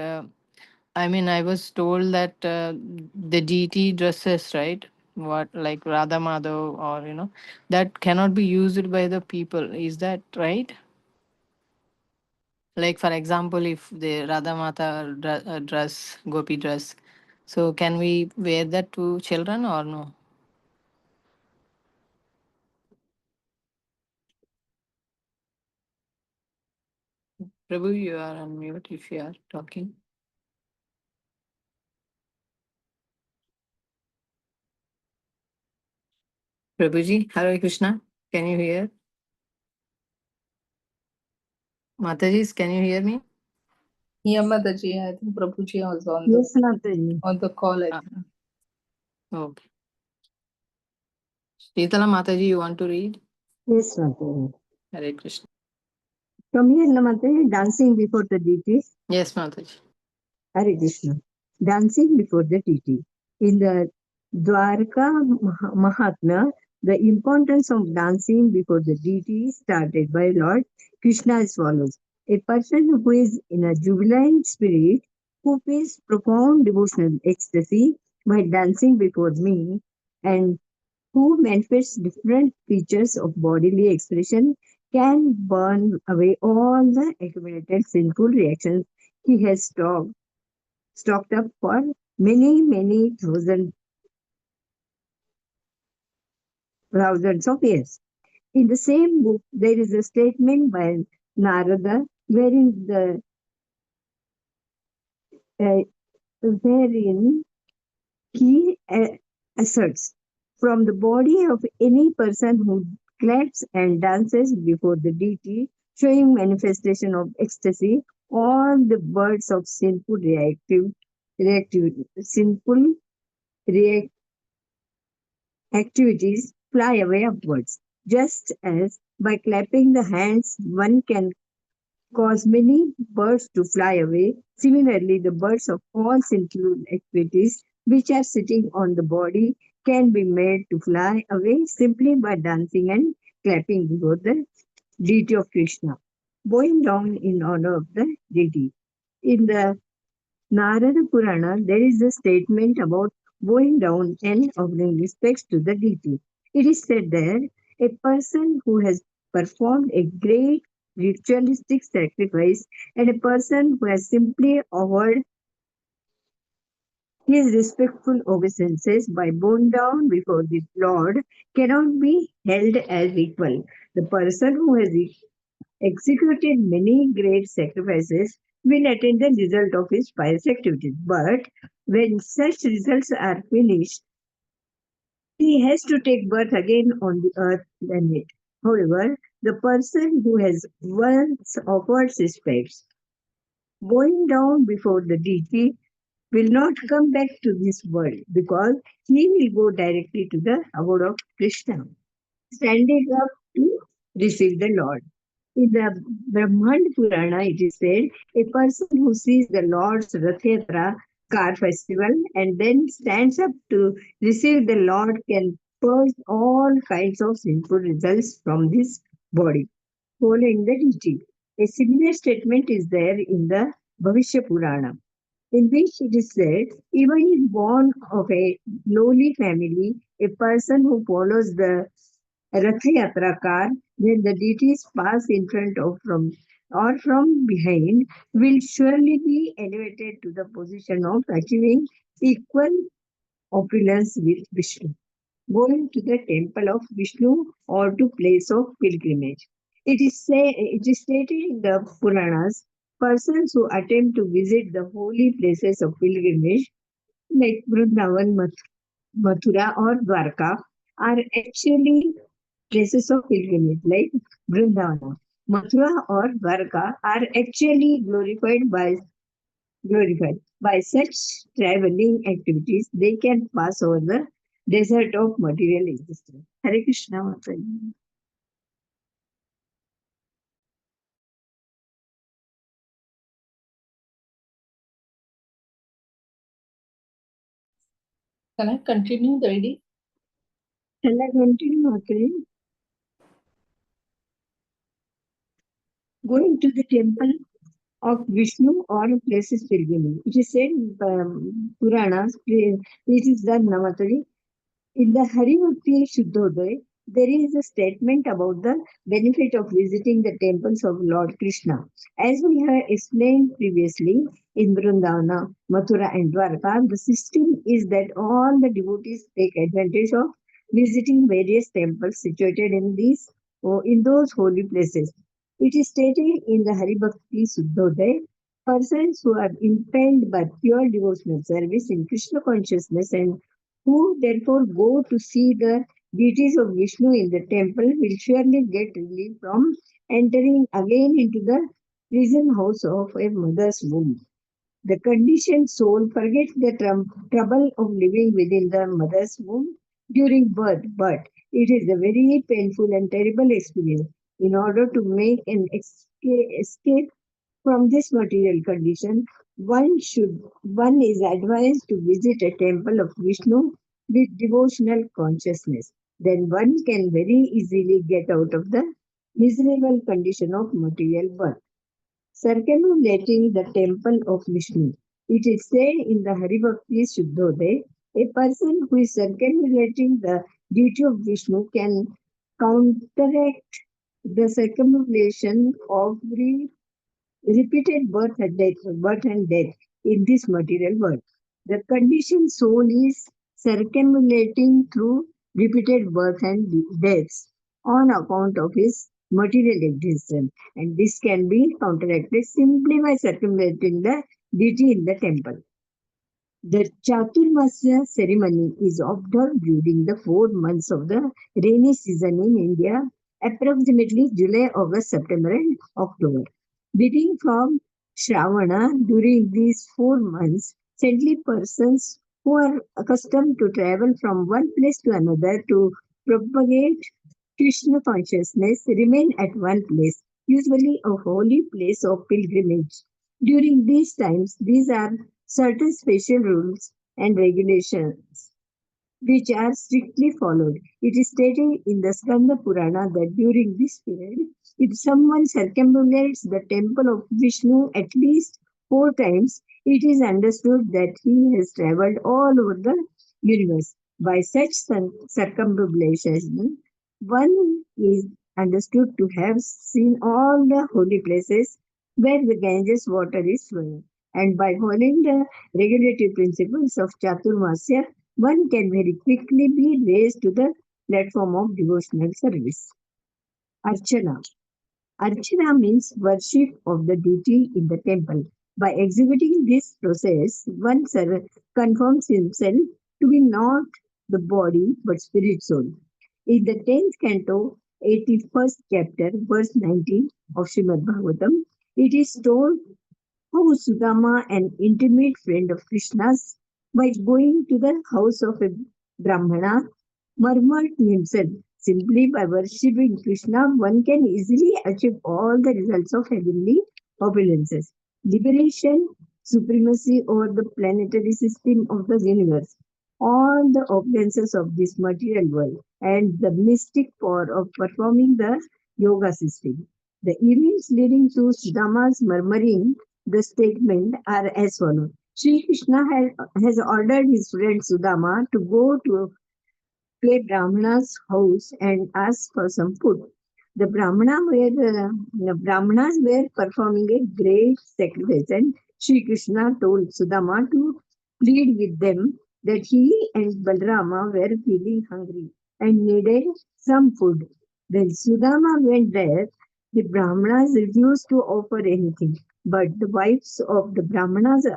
I mean, I was told that the deity dresses, right? What, like Radha Madhav, or that cannot be used by the people. Is that right? Like, for example, if the Radha Mata dress, Gopi dress, so can we wear that to children or no? Prabhu, you are on mute if you are talking. Prabhuji, Hare Krishna, can you hear? Mataji, can you hear me? Yeah, Mataji, I think Prabhuji was Yes, Mataji. on the call. I Ah. think. Okay. Sritala Mataji, you want to read? Yes, Mataji. Hare Krishna. From here, Mataji, dancing before the deities. Yes, Mataji. Hare Krishna. Dancing before the deity. In the Dwarka Mahatmya, the importance of dancing before the deity is started by Lord Krishna as follows. A person who is in a jubilant spirit, who feels profound devotional ecstasy by dancing before me, and who manifests different features of bodily expression, can burn away all the accumulated sinful reactions he has stocked up for many thousands of years. In the same book, there is a statement by Narada uh, wherein he asserts, "From the body of any person who claps and dances before the deity, showing manifestation of ecstasy, all the birds of sinful reactive, sinful react, activities fly away upwards. Just as by clapping the hands one can cause many birds to fly away, similarly the birds of all simple activities which are sitting on the body can be made to fly away simply by dancing and clapping before the deity of Krishna, bowing down in honor of the deity. In the Narada Purana, there is a statement about bowing down and offering respects to the deity. It is said there, a person who has performed a great ritualistic sacrifice and a person who has simply offered his respectful obeisances by bowing down before the Lord cannot be held as equal. The person who has executed many great sacrifices will attain the result of his pious activities. But when such results are finished, he has to take birth again on the earth planet. However, the person who has once offered respects, bowing down before the deity, will not come back to this world because he will go directly to the abode of Krishna, standing up to receive the Lord. In the Brahmand Purana, it is said a person who sees the Lord's Rath Yatra car festival and then stands up to receive the Lord can purge all kinds of sinful results from this body, following the deity. A similar statement is there in the Bhavishya Purana, in which it is said, even if born of a lowly family, a person who follows the Rath Yatra car, when the deities pass in front of from or from behind, will surely be elevated to the position of achieving equal opulence with Vishnu, going to the temple of Vishnu or to place of pilgrimage. It is stated in the Puranas, persons who attempt to visit the holy places of pilgrimage like Vrindavan, Mathura or Dwarka are actually places of pilgrimage like Vrindavana. Mathura or Dwarka are actually glorified. By such traveling activities, they can pass over the desert of material existence. Hare Krishna Mataji. Can I continue the reading? Shall I continue, Mataji? Going to the temple of Vishnu or places pilgrimage. It is said in Puranas, it is done Namatari. In the Hari Bhakti Shuddhodaya, there is a statement about the benefit of visiting the temples of Lord Krishna. As we have explained previously, in Vrindavana, Mathura and Dwarka, the system is that all the devotees take advantage of visiting various temples situated in these or in those holy places. It is stated in the Hari Bhakti Shuddhodaya, persons who are impelled by pure devotional service in Krishna consciousness and who therefore go to see the deities of Vishnu in the temple will surely get relief from entering again into the prison house of a mother's womb. The conditioned soul forgets the trouble of living within the mother's womb during birth, but it is a very painful and terrible experience. In order to make an escape from this material condition, one is advised to visit a temple of Vishnu with devotional consciousness. Then one can very easily get out of the miserable condition of material birth. Circumambulating the temple of Vishnu. It is said in the Hari Bhakti Shuddhodaya, a person who is circumambulating the deity of Vishnu can counteract the circumambulation of repeated birth and death in this material world. The conditioned soul is circumambulating through repeated birth and deaths on account of his material existence, and this can be counteracted simply by circumambulating the deity in the temple. The Chaturmasya ceremony is observed during the 4 months of the rainy season in India, approximately July, August, September, and October. Beginning from Shravana, during these 4 months, saintly persons who are accustomed to travel from one place to another to propagate Krishna consciousness remain at one place, usually a holy place of pilgrimage. During these times, these are certain special rules and regulations which are strictly followed. It is stated in the Skanda Purana that during this period, if someone circumambulates the temple of Vishnu at least 4 times, it is understood that he has traveled all over the universe. By such circumambulation, one is understood to have seen all the holy places where the Ganges water is flowing. And by following the regulative principles of Chaturmasya, one can very quickly be raised to the platform of devotional service. Archana. Archana means worship of the deity in the temple. By executing this process, one confirms himself to be not the body but spirit soul. In the 10th canto, 81st chapter, verse 19 of Srimad Bhagavatam, it is told how Sudama, an intimate friend of Krishna's, by going to the house of a Brahmana, murmured to himself, simply by worshipping Krishna, one can easily achieve all the results of heavenly opulences. Liberation, supremacy over the planetary system of the universe, all the opulences of this material world, and the mystic power of performing the yoga system. The events leading to Sudama's murmuring the statement are as follows. Sri Krishna has ordered his friend Sudama to go to a Brahmana's house and ask for some food. The Brahmanas were performing a great sacrifice, and Sri Krishna told Sudama to plead with them that he and Balrama were feeling hungry and needed some food. When Sudama went there, the Brahmanas refused to offer anything. But the wives of the Brahmanas,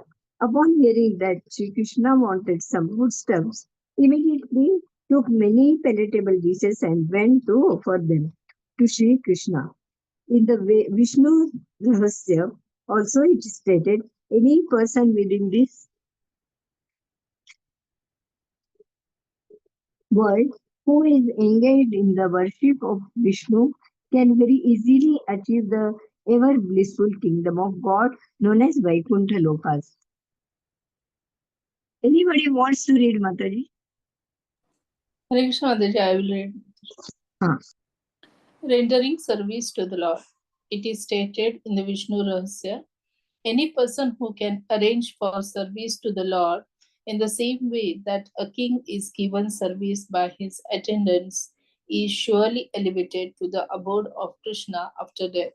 upon hearing that Sri Krishna wanted some foodstuffs, immediately took many palatable dishes and went to offer them to Sri Krishna. In the Vishnu Rahasya, also it is stated, any person within this world who is engaged in the worship of Vishnu can very easily achieve the ever blissful kingdom of God known as Vaikuntha Lokas. Anybody wants to read, Mataji? Hare Krishna, Mataji, I will read. Huh. Rendering service to the Lord. It is stated in the Vishnu Rahasya, any person who can arrange for service to the Lord in the same way that a king is given service by his attendants is surely elevated to the abode of Krishna after death.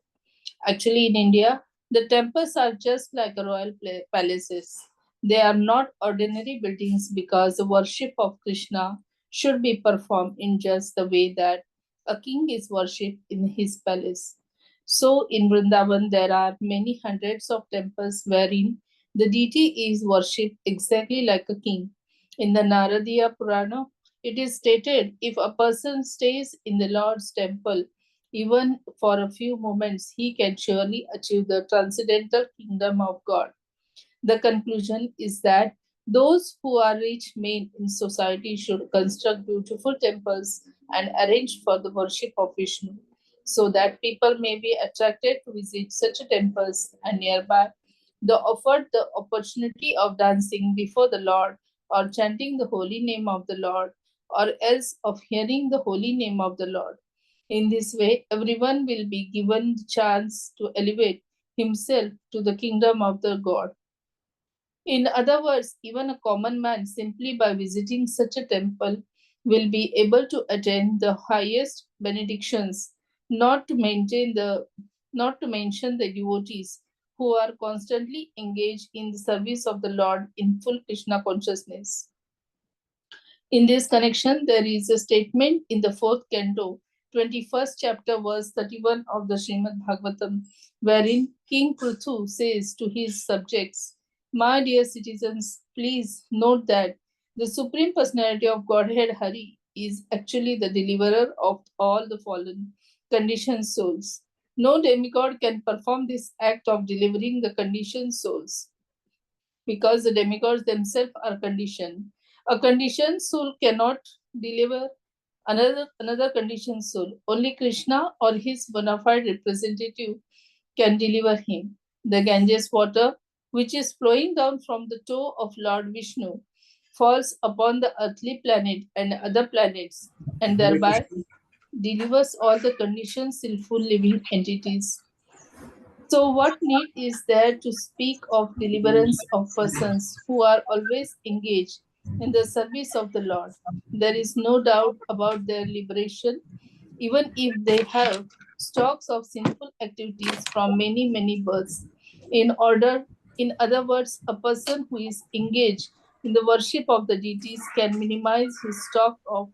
Actually, in India, the temples are just like royal palaces. They are not ordinary buildings because the worship of Krishna should be performed in just the way that a king is worshipped in his palace. So, in Vrindavan, there are many hundreds of temples wherein the deity is worshipped exactly like a king. In the Naradiya Purana, it is stated if a person stays in the Lord's temple even for a few moments, he can surely achieve the transcendental kingdom of God. The conclusion is that those who are rich men in society should construct beautiful temples and arrange for the worship of Vishnu so that people may be attracted to visit such temples and nearby the offered the opportunity of dancing before the Lord or chanting the holy name of the Lord or else of hearing the holy name of the Lord. In this way, everyone will be given the chance to elevate himself to the kingdom of the God. In other words, even a common man, simply by visiting such a temple, will be able to attain the highest benedictions, not to mention the devotees who are constantly engaged in the service of the Lord in full Krishna consciousness. In this connection, there is a statement in the fourth canto, 21st chapter, verse 31 of the Srimad Bhagavatam, wherein King Prithu says to his subjects, my dear citizens, please note that the Supreme Personality of Godhead Hari is actually the deliverer of all the fallen, conditioned souls. No demigod can perform this act of delivering the conditioned souls. because the demigods themselves are conditioned. A conditioned soul cannot deliver another conditioned soul. Only Krishna or his bona fide representative can deliver him. The Ganges water, which is flowing down from the toe of Lord Vishnu, falls upon the earthly planet and other planets, and Hare thereby Krishna. delivers all the conditioned sinful living entities. So, what need is there to speak of deliverance of persons who are always engaged in the service of the Lord? There is no doubt about their liberation, even if they have stocks of sinful activities from many, many births. In other words, a person who is engaged in the worship of the deities can minimize his stock of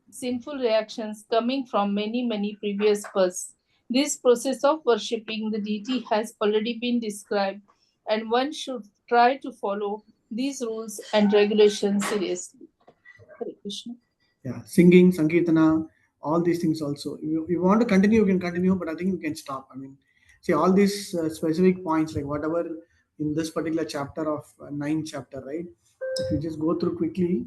sinful reactions coming from many, many previous births. This process of worshipping the deity has already been described, and one should try to follow these rules and regulations seriously. Hare Krishna. Yeah, singing, Sankirtana, all these things also. If you want to continue, you can continue, but I think you can stop. I mean, see, all these specific points, like whatever in this particular chapter of ninth chapter, right? If you just go through quickly,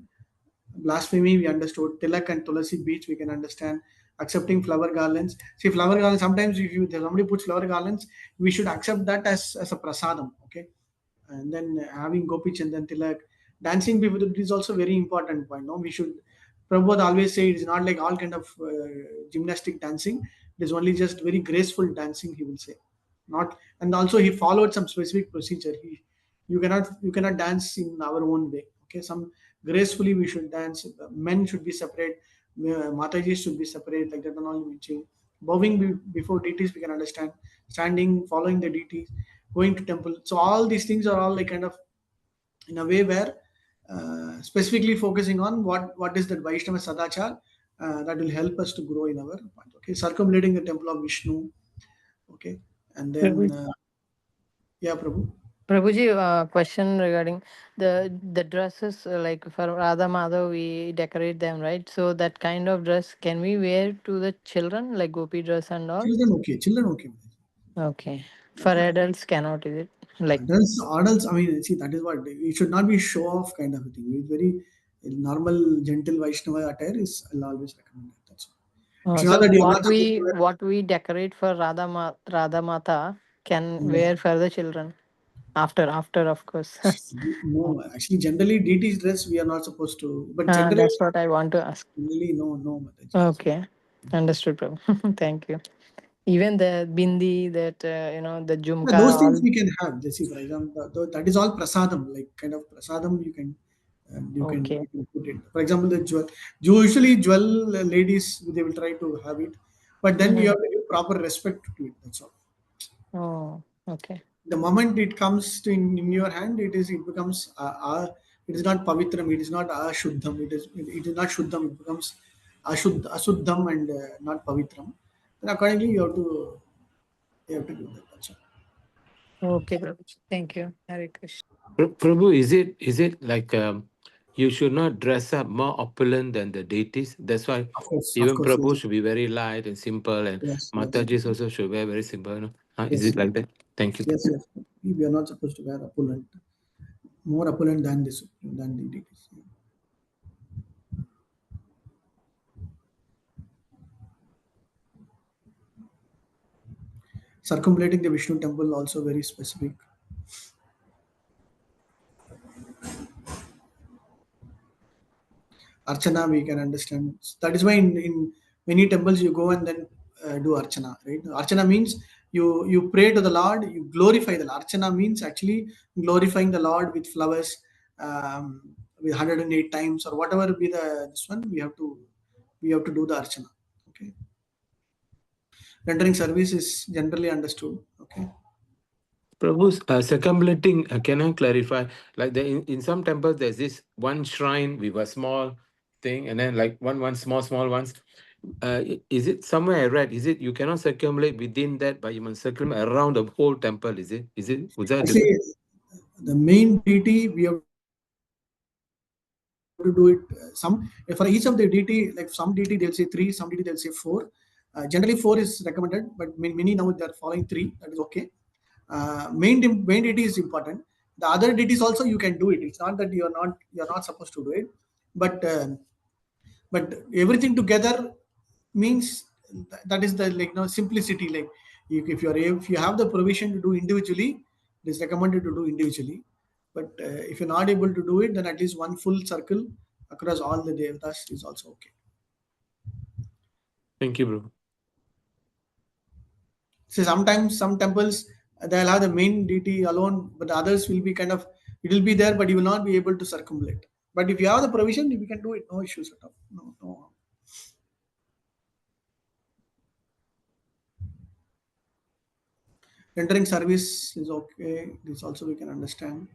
blasphemy, we understood. Tilak and Tulasi beach, we can understand. Accepting flower garlands. See, flower garlands, sometimes if somebody puts flower garlands, we should accept that as a prasadam, okay? And then having Gopi Chandan Tilak, dancing before it is also very important point. No, we should. Prabhupada always say it is not like all kind of gymnastic dancing. It is only just very graceful dancing. He will say, not, and also he followed some specific procedure. You cannot dance in our own way. Okay, some gracefully we should dance. Men should be separate. Mataji should be separate. Like that and all mentioning. Bowing before deities we can understand. Standing, following the deities, going to temple. So all these things are all like kind of in a way where specifically focusing on what is that Vaishnava Sadachar that will help us to grow in our point. Okay, circumambulating the temple of Vishnu. Okay, and then yeah, Prabhu. Prabhuji, question regarding the dresses, like for Radha Madhav, we decorate them, right? So that kind of dress can we wear to the children, like gopi dress and all? Children okay. Okay. For adults, cannot, is it? Like, Adults. I mean, see, that is what it should not be show off kind of a thing. It's very normal, gentle Vaishnava attire is I'll always recommend that. That's all. It's not so that you are not supposed to wear. what we decorate for Radha Mata can wear for the children after of course. No, actually, generally deities dress we are not supposed to. But generally, That's what I want to ask. really, no, Mataji. Okay, understood, Prabhu. Thank you. Even the bindi, that the Yeah, jumka, those things all. we can have. Just see, for example, that is all prasadam, like kind of prasadam. Okay. You can put it. For example, the jewel. Usually, jewel ladies they will try to have it, but then you Mm. have to give proper respect to it. That's all. Oh, okay. The moment it comes in your hand, it becomes it is not pavitram. It is not ashuddham. It is not shuddham. It becomes asuddham and not pavitram. Then accordingly, you have to do that. That's all. Okay, Prabhu. Thank you. Hare Krishna. Prabhu, is it like you should not dress up more opulent than the deities? That's why Of even course, Prabhu yes. should be very light and simple, and Yes. Matajis also should wear very simple. No? Is Yes. it like that? Thank you. Yes. We are not supposed to wear opulent, more opulent than the deities. Circumambulating the Vishnu temple also very specific. Archana we can understand. That is why in many temples you go and then do Archana, right? Archana means you pray to the Lord, you glorify the Lord. Archana means actually glorifying the Lord with flowers, with 108 times or whatever be this one. We have to do the Archana. Okay, rendering service is generally understood. Okay. Prabhu's circumambulating, can I clarify? Like in some temples, there's this one shrine with a small thing, and then like one small ones. Is it somewhere I read? Is it you cannot circumambulate within that, but you must circumambulate around the whole temple? Is it? Was that Actually, the main deity we have to do it. For each of the deity, like some deity they'll say 3, some deity they'll say 4. Generally, 4 is recommended, but many now they're following 3. That is okay. Main deity is important. The other deities also you can do it. It's not that you're not supposed to do it, but everything together means that is the simplicity. Like if you have the provision to do individually, it is recommended to do individually. But if you're not able to do it, then at least one full circle across all the devatas is also okay. Thank you, bro. So sometimes some temples they'll have the main deity alone, but the others will be kind of, it will be there, but you will not be able to circumambulate. But if you have the provision, you can do it. No issues at all. No. Rendering service is okay. This also we can understand.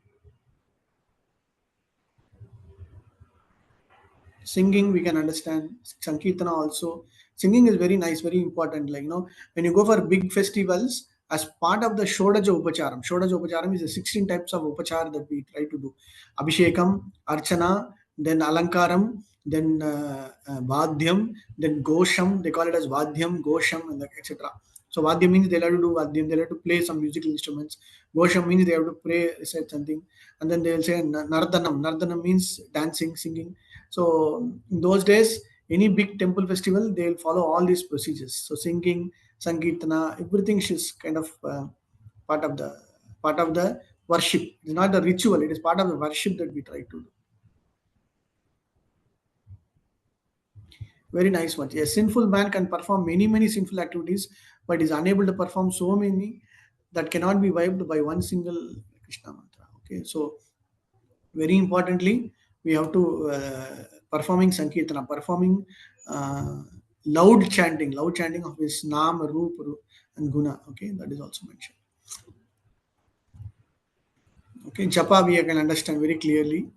Singing we can understand. Sankirtana also. Singing is very nice, very important. Like when you go for big festivals, as part of the Shodaja Upacharam. Shodaja Upacharam is the 16 types of Upachara that we try to do. Abhishekam, Archana, then Alankaram, then Vadhyam, then Gosham. They call it as Vadhyam, Gosham, and etc. So Vadhyam means they have to do Vadhyam, they have to play some musical instruments. Gosham means they have to pray, recite something. And then they will say Nardanam. Nardanam means dancing, singing. So in those days, any big temple festival, they will follow all these procedures. So singing, Sankirtana, everything is kind of part of the worship. It's not the ritual, it is part of the worship that we try to do. Very nice one. A sinful man can perform many sinful activities, but is unable to perform so many that cannot be wiped by one single Krishna mantra. Okay, so very importantly, we have to performing Sankirtana, performing loud chanting of his Nam, Roop, and Guna. Okay, that is also mentioned. Okay, Japa we can understand very clearly.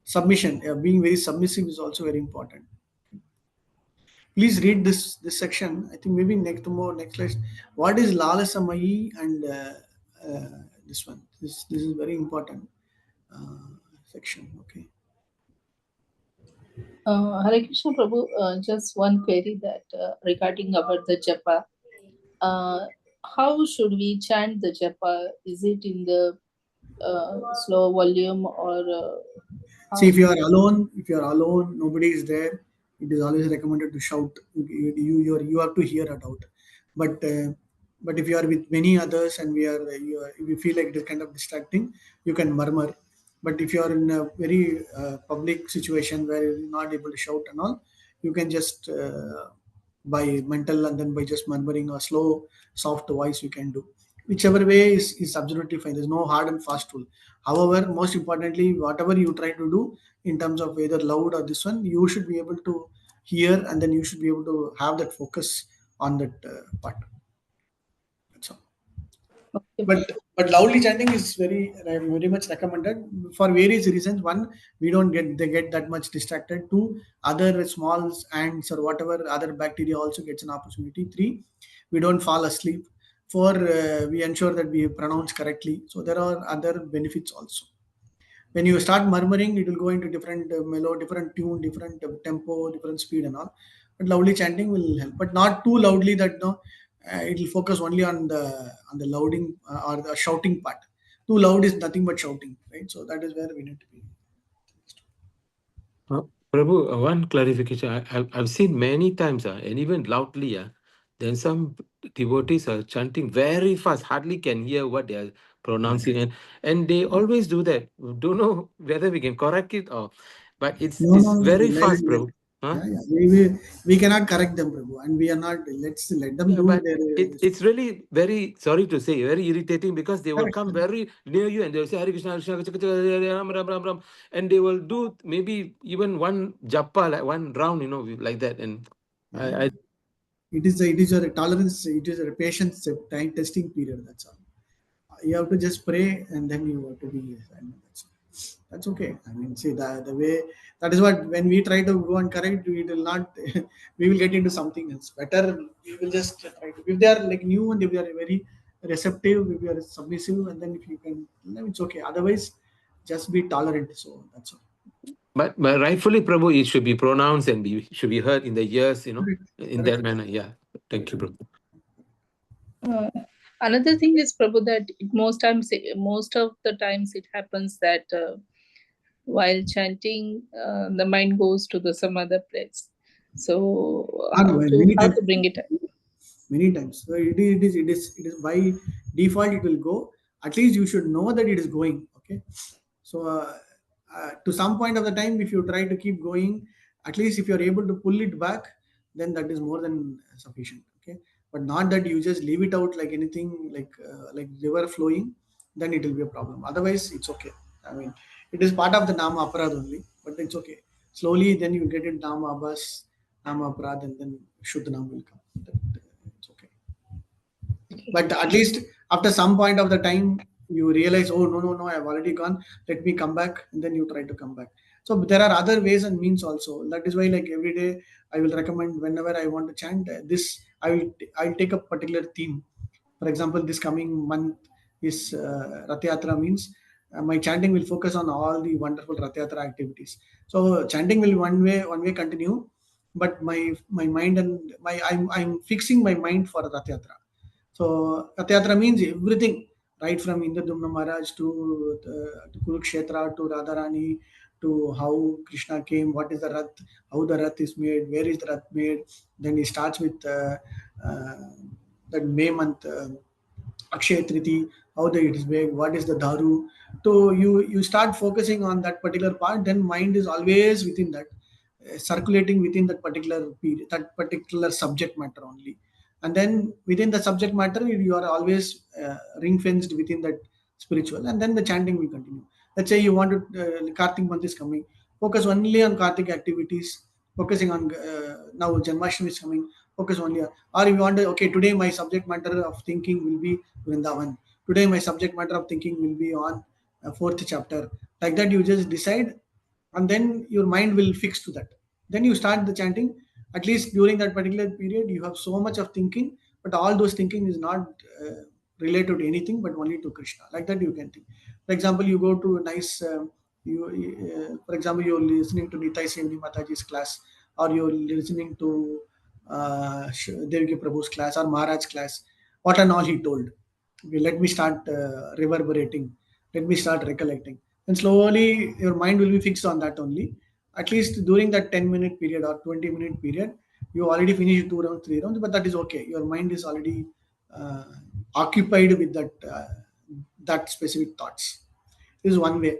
Submission, being very submissive is also very important. Please read this section. I think maybe next slide. What is Lalasamayi and this one? This is very important section. Okay. Hare Krishna Prabhu, just one query that regarding about the japa. How should we chant the japa? Is it in the slow volume or? See, if you are alone, nobody is there. It is always recommended to shout. You have to hear it out. But if you are with many others and if you feel like it is kind of distracting, you can murmur. But if you are in a very public situation where you're not able to shout and all, you can just by mental and then by just murmuring a slow, soft voice you can do. Whichever way is absolutely fine. There's no hard and fast rule. However, most importantly, whatever you try to do in terms of either loud or this one, you should be able to hear and then you should be able to have that focus on that part. That's all. Okay. But loudly chanting is very much recommended for various reasons. One, we don't get that much distracted. Two, other small ants or whatever other bacteria also gets an opportunity. Three, we don't fall asleep. Four, we ensure that we pronounce correctly. So there are other benefits also. When you start murmuring, it will go into different mellow, different tune, different tempo, different speed and all. But loudly chanting will help, but not too loudly that it will focus only on the louding or the shouting part. Too loud is nothing but shouting, right? So that is where we need to be. Prabhu, one clarification. I've seen many times, and even loudly, then some devotees are chanting very fast, hardly can hear what they are pronouncing, and they always do that. Don't know whether we can correct it or, but it's very fast, Prabhu. Huh? We cannot correct them, Prabhu, and we are not. Let's let them do but their. It's really very, sorry to say, very irritating, because they will come very near you and they'll say Hare Krishna, Hare Krishna, Ram, Ram, Ram, Ram, and they will do maybe even one japa, like one round, like that. And it is a tolerance. It is a patience time testing period. That's all. You have to just pray and then you have to be. That's okay. I mean, see the way that is what when we try to go and correct, we will not. We will get into something else. Better we will just try to. If they are like new and if they are very receptive, if you are submissive, and then if you can, then it's okay. Otherwise, just be tolerant. So that's all. But rightfully, Prabhu, it should be pronounced and should be heard in the ears, in that manner. Yeah. Thank you, Prabhu. Another thing is, Prabhu, that most of the times it happens that while chanting, the mind goes to some other place. So Many how times. to bring it up? Many times. So it is by default it will go. At least you should know that it is going. Okay. So to some point of the time, if you try to keep going, at least if you are able to pull it back, then that is more than sufficient. Okay. But not that you just leave it out like anything, like river flowing, then it will be a problem. Otherwise, it's okay. I mean, it is part of the nama aparad only, but it's okay. Slowly, then you get it nama abas, nama aparad, and then shuddha nam will come. It's okay. But at least after some point of the time, you realize, oh, no, no, no, I've already gone. Let me come back. And then you try to come back. So there are other ways and means also. That is why, like every day, I will recommend whenever I want to chant this, I'll take a particular theme. For example, this coming month is Rath Yatra means my chanting will focus on all the wonderful Rath Yatra activities. So chanting will one way continue, but my mind and I'm fixing my mind for Rath Yatra. So Rath means everything, right from Indradumna Maharaj to Kurukshetra to Radharani to how Krishna came, what is the Rath, how the Rath is made, where is the Rath made. Then he starts with uh, that May month, Akshaya Triti, how it is made, what is the Daru. So you start focusing on that particular part, then mind is always within that, circulating within that particular period, that particular subject matter only. And then within the subject matter, you are always ring fenced within that spiritual, and then the chanting will continue. Let's say you want to, Kartik month is coming, focus only on Kartik activities, focusing on now Janmashtami is coming, focus only on, or if you want to, okay, today my subject matter of thinking will be Vrindavan. Today my subject matter of thinking will be on fourth chapter. Like that, you just decide, and then your mind will fix to that. Then you start the chanting. At least during that particular period, you have so much of thinking, but all those thinking is not related to anything, but only to Krishna. Like that, you can think. For example, you go to a nice, for example, you're listening to Nitai Sevni Mataji's class, or you're listening to Devaki Prabhu's class or Maharaj's class. What and all he told. Okay, let me start reverberating. Let me start recollecting. And slowly your mind will be fixed on that only. At least during that 10-minute period or 20-minute period, you already finished 2 rounds, 3 rounds, but that is okay. Your mind is already uh, occupied with that specific thoughts. This is one way.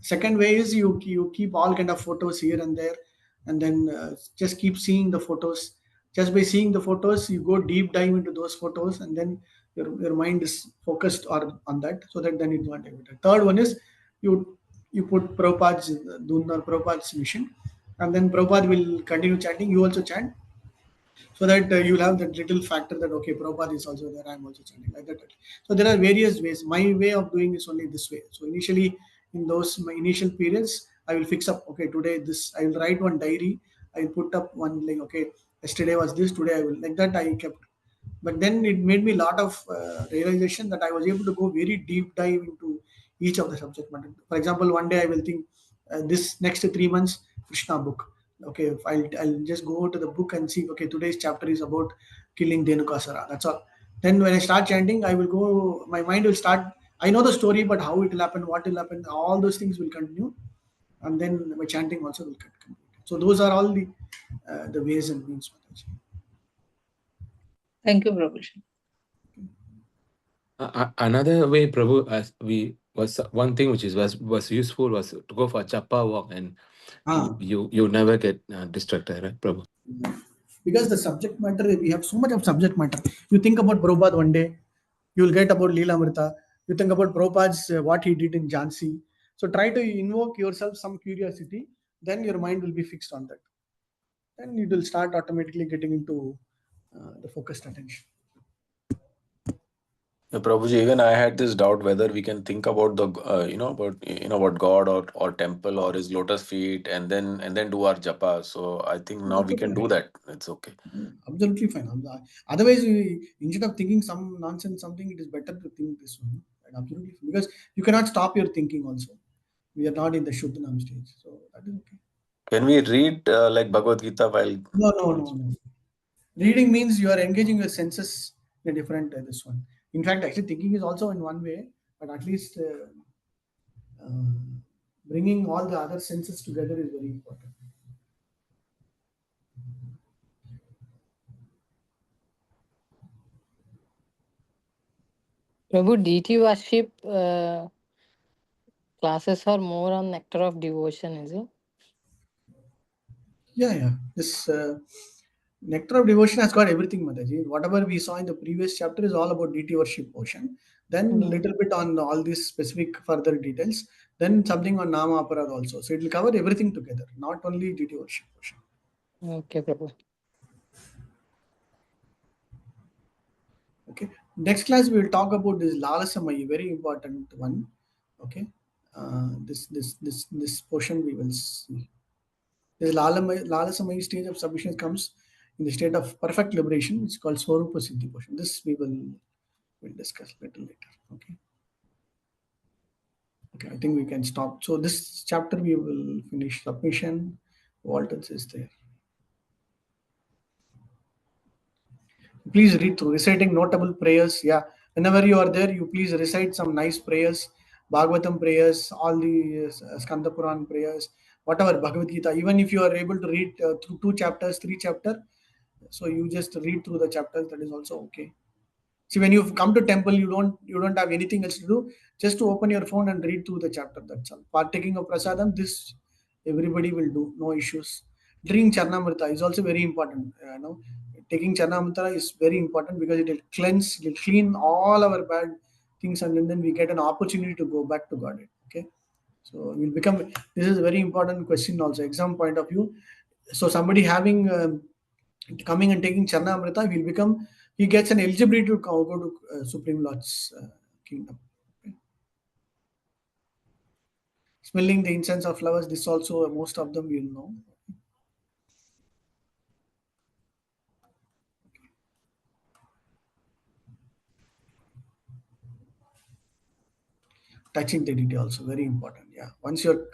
Second way is you keep all kind of photos here and there, and then just keep seeing the photos. Just by seeing the photos, you go deep dive into those photos, and then your mind is focused on that, so that then it won't ever. Third one is you put Prabhupada's Dhun or Prabhupada's mission, and then Prabhupada will continue chanting. You also chant, so that you'll have that little factor that okay, Prabhupada is also there, I'm also chanting, like that. So there are various ways. My way of doing is only this way. So initially, in those my initial periods, I will fix up, okay, today this, I will write one diary, I will put up one, like, okay, yesterday was this, today I will, like that I kept. But then it made me a lot of realization that I was able to go very deep dive into each of the subject matter. For example, one day I will think, this next 3 months Krishna book. Okay, if I'll just go to the book and see, okay, today's chapter is about killing Dhenukasara. That's all. Then when I start chanting, I will go, my mind will start, I know the story, but how it will happen, what will happen, all those things will continue. And then my chanting also will continue. So those are all the ways and means. Thank you, Prabhu. Another way, Prabhu, as we was one thing which was useful was to go for a chappa walk, and you never get distracted, right, Prabhu? Because the subject matter, we have so much of subject matter. You think about Prabhupada one day, you'll get about Leela Amrita. You think about Prabhupada's what he did in Jhansi. So try to invoke yourself some curiosity, then your mind will be fixed on that. Then it will start automatically getting into the focused attention. Prabhuji, even I had this doubt whether we can think about the about God or temple or his lotus feet and then do our japa. So I think now we can do that. It's okay. Absolutely fine. Otherwise, instead of thinking some nonsense, something, it is better to think this one. And absolutely fine. Because you cannot stop your thinking also. We are not in the Shuddhanam stage. So that is okay. Can we read like Bhagavad Gita while? No. Reading means you are engaging your senses in a different this one. In fact, actually thinking is also in one way, but at least bringing all the other senses together is very important. Prabhu, deity worship classes are more on nectar of devotion, is it? Yeah. This nectar of devotion has got everything, Mataji. Whatever we saw in the previous chapter is all about deity worship portion. Then little bit on all these specific further details. Then something on Nama Aparad also. So it will cover everything together, not only deity worship portion. Okay, Prabhu. Okay. Next class we will talk about this Lalasamai, very important one. Okay. This portion we will see. This Lalasamai stage of submission comes in the state of perfect liberation, which is called Swarupa Siddhi portion. This we will discuss little later. Okay, I think we can stop. So this chapter we will finish submission. Waltons is there. Please read through reciting notable prayers. Yeah, whenever you are there, you please recite some nice prayers, Bhagavatam prayers, all the Skanda Puran prayers, whatever Bhagavad Gita. Even if you are able to read through 2 chapters, 3 chapters, so you just read through the chapters. That is also okay. See, when you come to temple, you don't have anything else to do. Just to open your phone and read through the chapter. That's all. Partaking of prasadam, this everybody will do. No issues. Drinking Charnamrita is also very important. Taking Charnamrita is very important because it will cleanse, it will clean all our bad things, and then we get an opportunity to go back to God. Okay. So we'll become. This is a very important question also. Exam point of view. So somebody having coming and taking Charnamrita, he gets an eligibility to go to Supreme Lord's kingdom. Okay. Smelling the incense of flowers, this also most of them will know. Touching the deity also very important. Yeah, once you're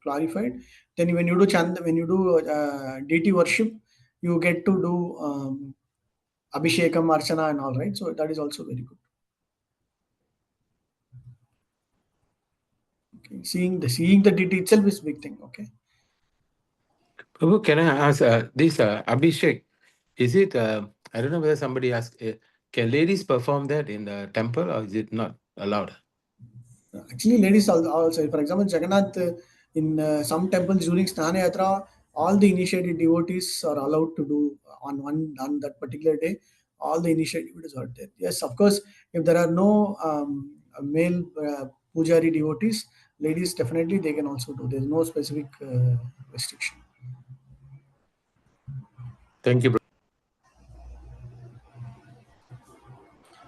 clarified, then when you do deity worship, you get to do Abhishekam, Archana, and all, right. So that is also very good. Okay. Seeing the deity itself is big thing. Okay. Prabhu, can I ask this Abhishek? Is it? I don't know whether somebody asked. Can ladies perform that in the temple, or is it not allowed? Actually, ladies also, for example, Jagannath in some temples during Snana Yatra, all the initiated devotees are allowed to do on that particular day. All the initiated devotees are there. Yes, of course, if there are no male pujari devotees, ladies definitely they can also do. There is no specific restriction. Thank you, bro.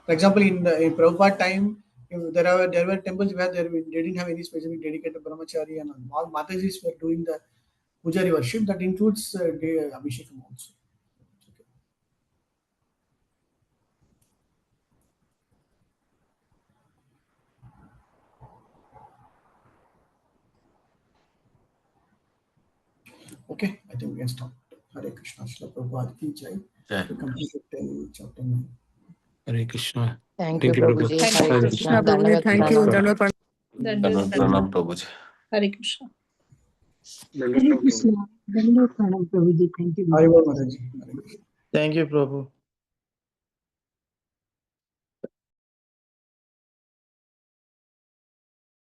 For example, in Prabhupada time, there were temples where they didn't have any specific dedicated brahmachari, and all Matajis were doing the pujari worship. That includes Abhishekam also. Okay, I think we can stop. Hare Krishna, Srila Prabhupada ki jai. Yeah. We completed till chapter 9. Hare Krishna. Thank you, Prabhuji. Thank Hare you. Krishna. Prabhuji, thank you. Dandavat Dandavat Pranam Prabhuji. Hare Krishna. Hare Krishna. Dandavat Pranam Prabhuji. Thank you. Hare Bol Mataji. Hare Krishna. Thank you, Prabhu.